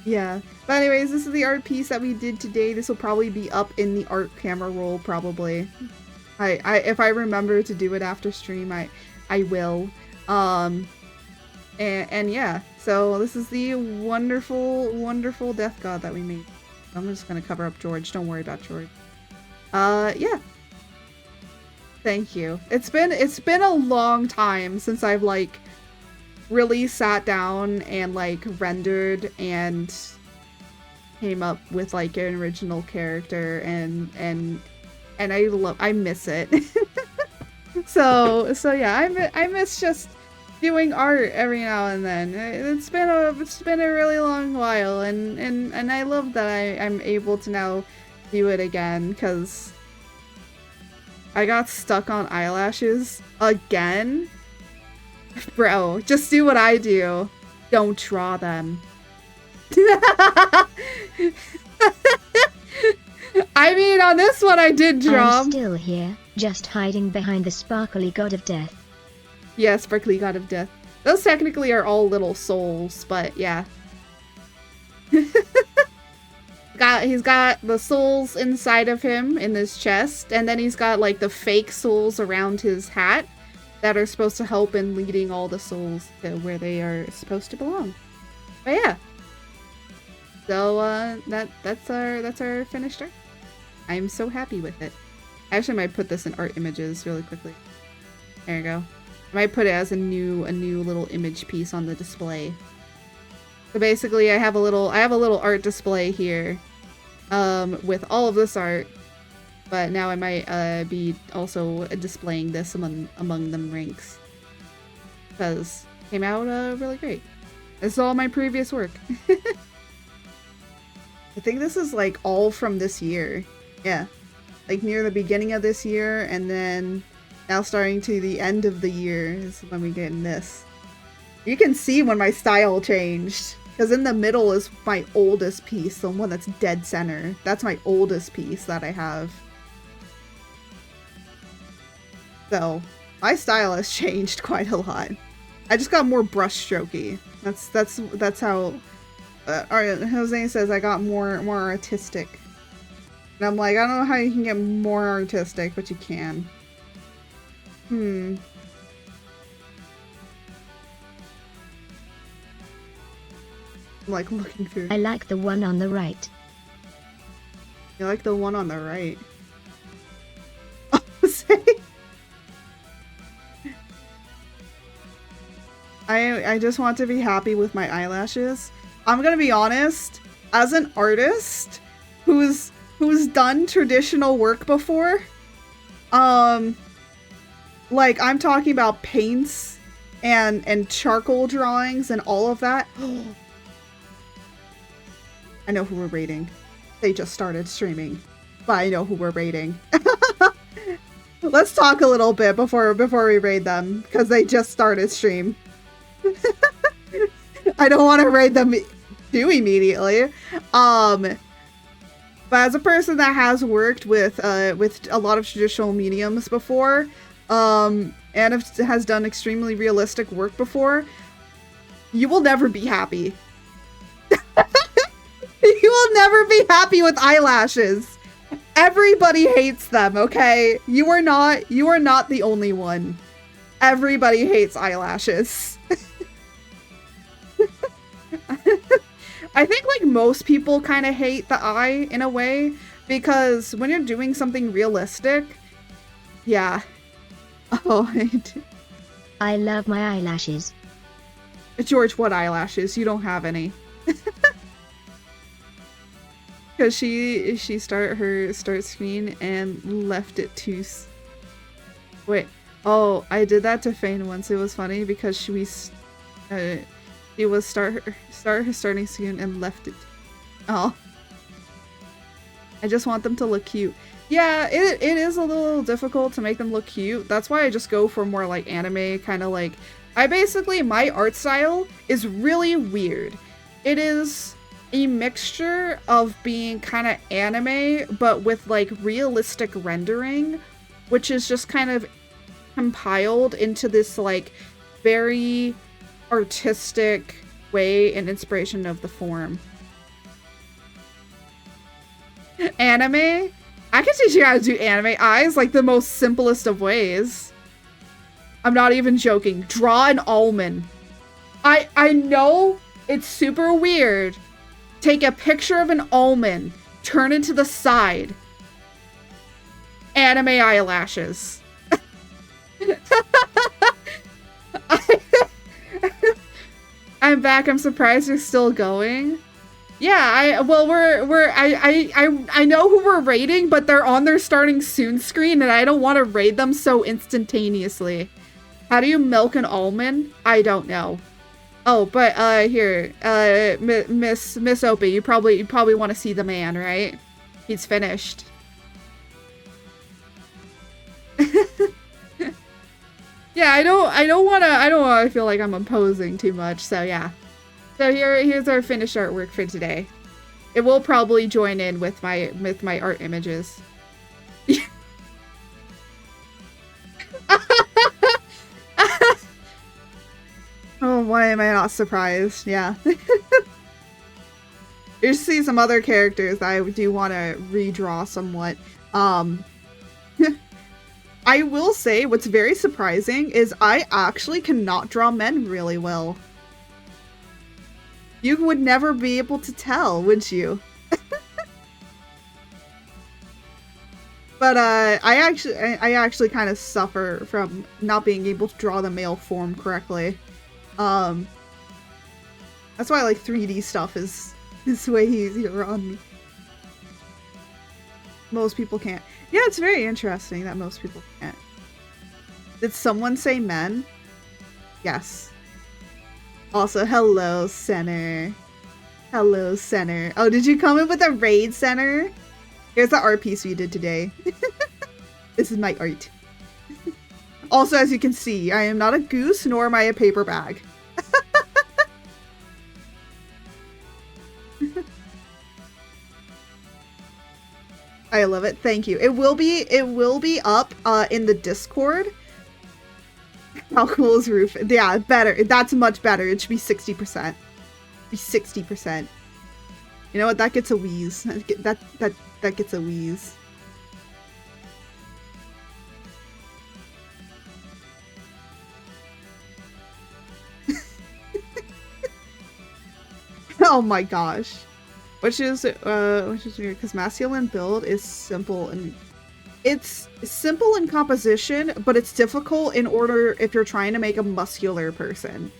Yeah. But anyways, this is the art piece that we did today. This will probably be up in the art camera roll probably. If I remember to do it after stream, I will. And yeah. So this is the wonderful death god that we made. I'm just gonna cover up George. Don't worry about George. Yeah. Thank you. It's been a long time since I've like really sat down and like rendered and came up with like an original character, and I miss it. So yeah, I miss just doing art every now and then. It's been a really long while, and I love that I'm able to now do it again, because I got stuck on eyelashes again. Bro, just do what I do. Don't draw them. I mean, on this one I did draw. I'm still here, just hiding behind the sparkly god of death. Yeah, sparkly god of death. Those technically are all little souls, but yeah. He's got the souls inside of him in his chest, and then he's got like the fake souls around his hat that are supposed to help in leading all the souls to where they are supposed to belong. But yeah. So that's our finished art. I'm so happy with it. I actually might put this in art images really quickly. There you go. I might put it as a new little image piece on the display. So basically I have a little art display here with all of this art, but now I might be also displaying this among them ranks, because it came out really great. This is all my previous work. I think this is like all from this year. Yeah, like near the beginning of this year, and then now starting to the end of the year is when we get in this. You can see when my style changed, because in the middle is my oldest piece, the one that's dead center. That's my oldest piece that I have. So my style has changed quite a lot. I just got more brushstrokey. That's how Jose says I got more artistic. And I'm like, I don't know how you can get more artistic, but you can. I'm like looking through. I like the one on the right. You like the one on the right? I just want to be happy with my eyelashes. I'm gonna be honest, as an artist who's done traditional work before, like I'm talking about paints and charcoal drawings and all of that. I know who we're raiding. They just started streaming, but I know who we're raiding. Let's talk a little bit before we raid them, because they just started stream. I don't want to raid them too immediately. But as a person that has worked with a lot of traditional mediums before, and has done extremely realistic work before, you will never be happy. You will never be happy with eyelashes. Everybody hates them, okay? You are not the only one. Everybody hates eyelashes. I think like most people kind of hate the eye in a way, because when you're doing something realistic, yeah. Oh, I love my eyelashes. George, what eyelashes? You don't have any. Because she started her start screen and left it to... Wait. Oh, I did that to Fane once. It was funny because she was start her starting screen and left it. Oh. I just want them to look cute. Yeah, it is a little difficult to make them look cute. That's why I just go for more like anime, kind of like... my art style is really weird. It is a mixture of being kind of anime, but with like realistic rendering, which is just kind of compiled into this like very artistic way and inspiration of the form. Anime? I can teach you how to do anime eyes like the most simplest of ways. I'm not even joking. Draw an almond. I know it's super weird. Take a picture of an almond, turn it to the side. Anime eyelashes. I'm back. I'm surprised you're still going. Yeah, I know who we're raiding, but they're on their starting soon screen, and I don't want to raid them so instantaneously. How do you milk an almond? I don't know. Oh, but here, Miss Opie, you probably want to see the man, right? He's finished. Yeah, I don't want to feel like I'm imposing too much. So yeah. So here's our finished artwork for today. It will probably join in with my art images. Oh, why am I not surprised? Yeah. You see some other characters that I do want to redraw somewhat. I will say what's very surprising is I actually cannot draw men really well. You would never be able to tell, would you? But I actually kind of suffer from not being able to draw the male form correctly. That's why like 3D stuff is way easier on me. Most people can't. Yeah, it's very interesting that most people can't. Did someone say men? Yes. Also, hello, Center. Hello, Center. Oh, did you come in with a raid, Center? Here's the art piece we did today. This is my art. Also, as you can see, I am not a goose, nor am I a paper bag. I love it. Thank you. It will be up in the Discord. How cool is Roof? Yeah, better. That's much better. It should be 60%. Be 60%. You know what? That gets a wheeze. That gets a wheeze. Oh my gosh. Which is weird because masculine build is simple, and it's simple in composition, but it's difficult in order if you're trying to make a muscular person.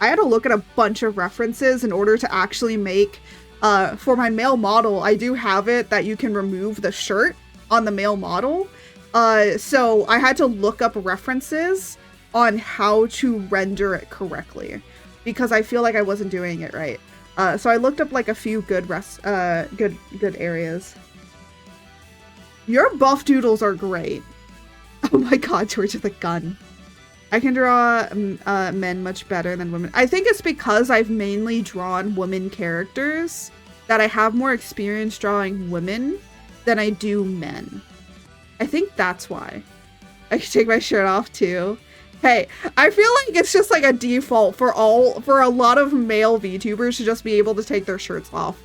I had to look at a bunch of references in order to actually make for my male model. I do have it that you can remove the shirt on the male model. So I had to look up references on how to render it correctly because I feel like I wasn't doing it right. So I looked up like a few good good areas. Your buff doodles are great. Oh my god, George with a gun. I can draw men much better than women. I think it's because I've mainly drawn women characters that I have more experience drawing women than I do men. I think that's why. I can take my shirt off too. Hey, I feel like it's just like a default for a lot of male VTubers to just be able to take their shirts off.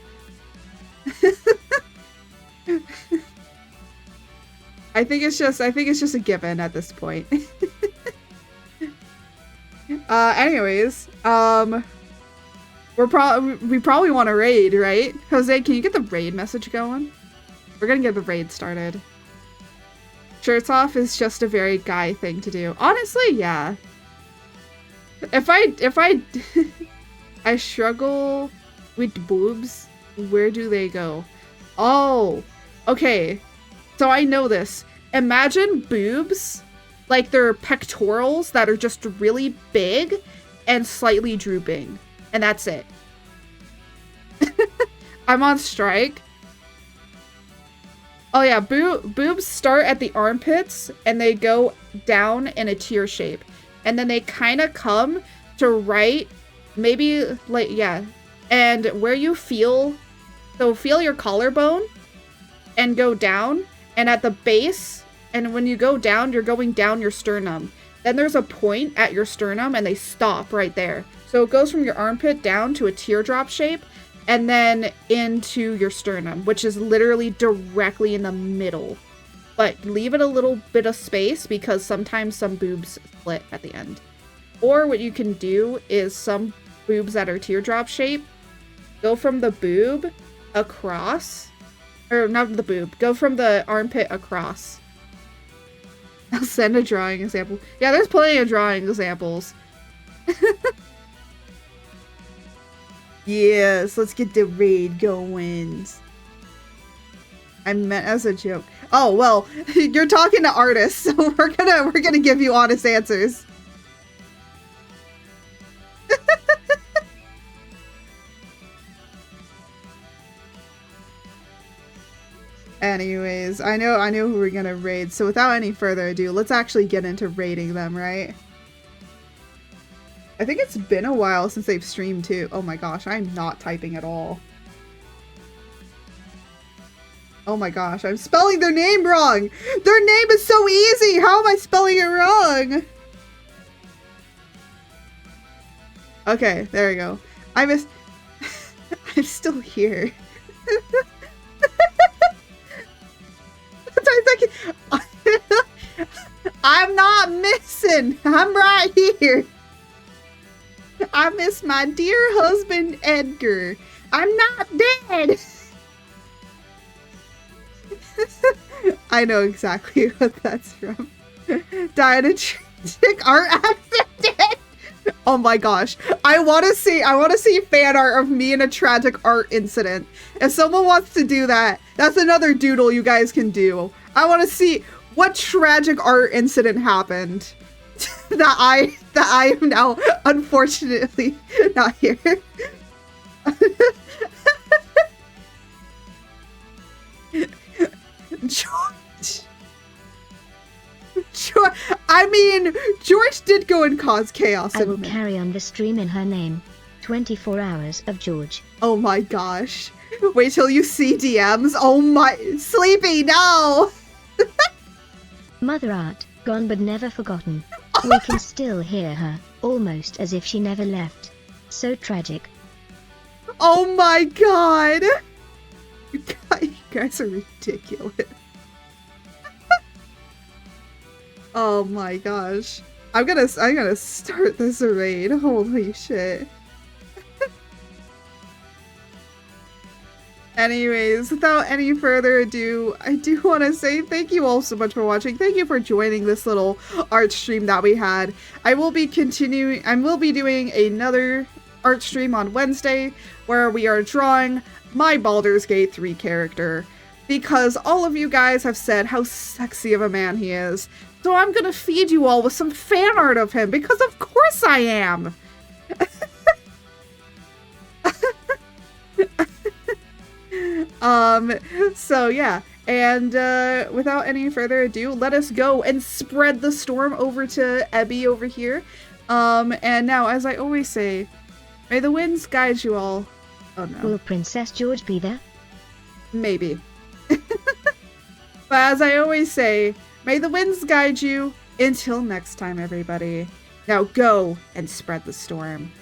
I think it's just a given at this point. Anyways, we probably want to raid, right? Jose, can you get the raid message going? We're gonna get the raid started. Shirts off is just a very guy thing to do. Honestly, yeah. If I I struggle with boobs, where do they go? Oh, okay. So I know this. Imagine boobs, like their pectorals that are just really big and slightly drooping. And that's it. I'm on strike. Oh yeah, boobs start at the armpits and they go down in a tear shape. And then they kind of come to right, maybe like, yeah. And where you feel, so feel your collarbone and go down. And at the base, and when you go down, you're going down your sternum. Then there's a point at your sternum and they stop right there. So it goes from your armpit down to a teardrop shape and then into your sternum, which is literally directly in the middle. But leave it a little bit of space because sometimes some boobs split at the end. Or what you can do is some boobs that are teardrop shape, go from the boob across, or not the boob, go from the armpit across. I'll send a drawing example. Yeah, there's plenty of drawing examples. Yes, let's get the raid going. I meant as a joke. Oh well, you're talking to artists, so we're gonna give you honest answers. Anyways, I know who we're gonna raid, so without any further ado, let's actually get into raiding them, right? I think it's been a while since they've streamed too. Oh my gosh, I'm not typing at all. Oh my gosh, I'm spelling their name wrong! Their name is so easy! How am I spelling it wrong? Okay, there we go. I'm still here. I'm not missing. I'm right here. I miss my dear husband, Edgar. I'm not dead. I know exactly what that's from. Died in tragic art accident. Oh my gosh. I want to see fan art of me in a tragic art incident. If someone wants to do that, that's another doodle you guys can do. I want to see what tragic art incident happened that I am now unfortunately not here. I mean, George did go and cause chaos. I will carry on the stream in her name. 24 hours of George. Oh my gosh. Wait till you see DMs. Oh my... Sleepy, no! Mother Art, gone but never forgotten. We can still hear her, almost as if she never left. So tragic. Oh my god! You guys are ridiculous. Oh my gosh. I'm gonna start this raid. Holy shit. Anyways, without any further ado, I do want to say thank you all so much for watching. Thank you for joining this little art stream that we had. I will be doing another art stream on Wednesday where we are drawing my Baldur's Gate 3 character because all of you guys have said how sexy of a man he is. So I'm gonna feed you all with some fan art of him because of course I am. So yeah, and without any further ado, let us go and spread the storm over to Ebby over here. And now, as I always say, may the winds guide you all. Oh no. Will Princess George be there? Maybe. But as I always say, may the winds guide you. Until next time, everybody. Now go and spread the storm.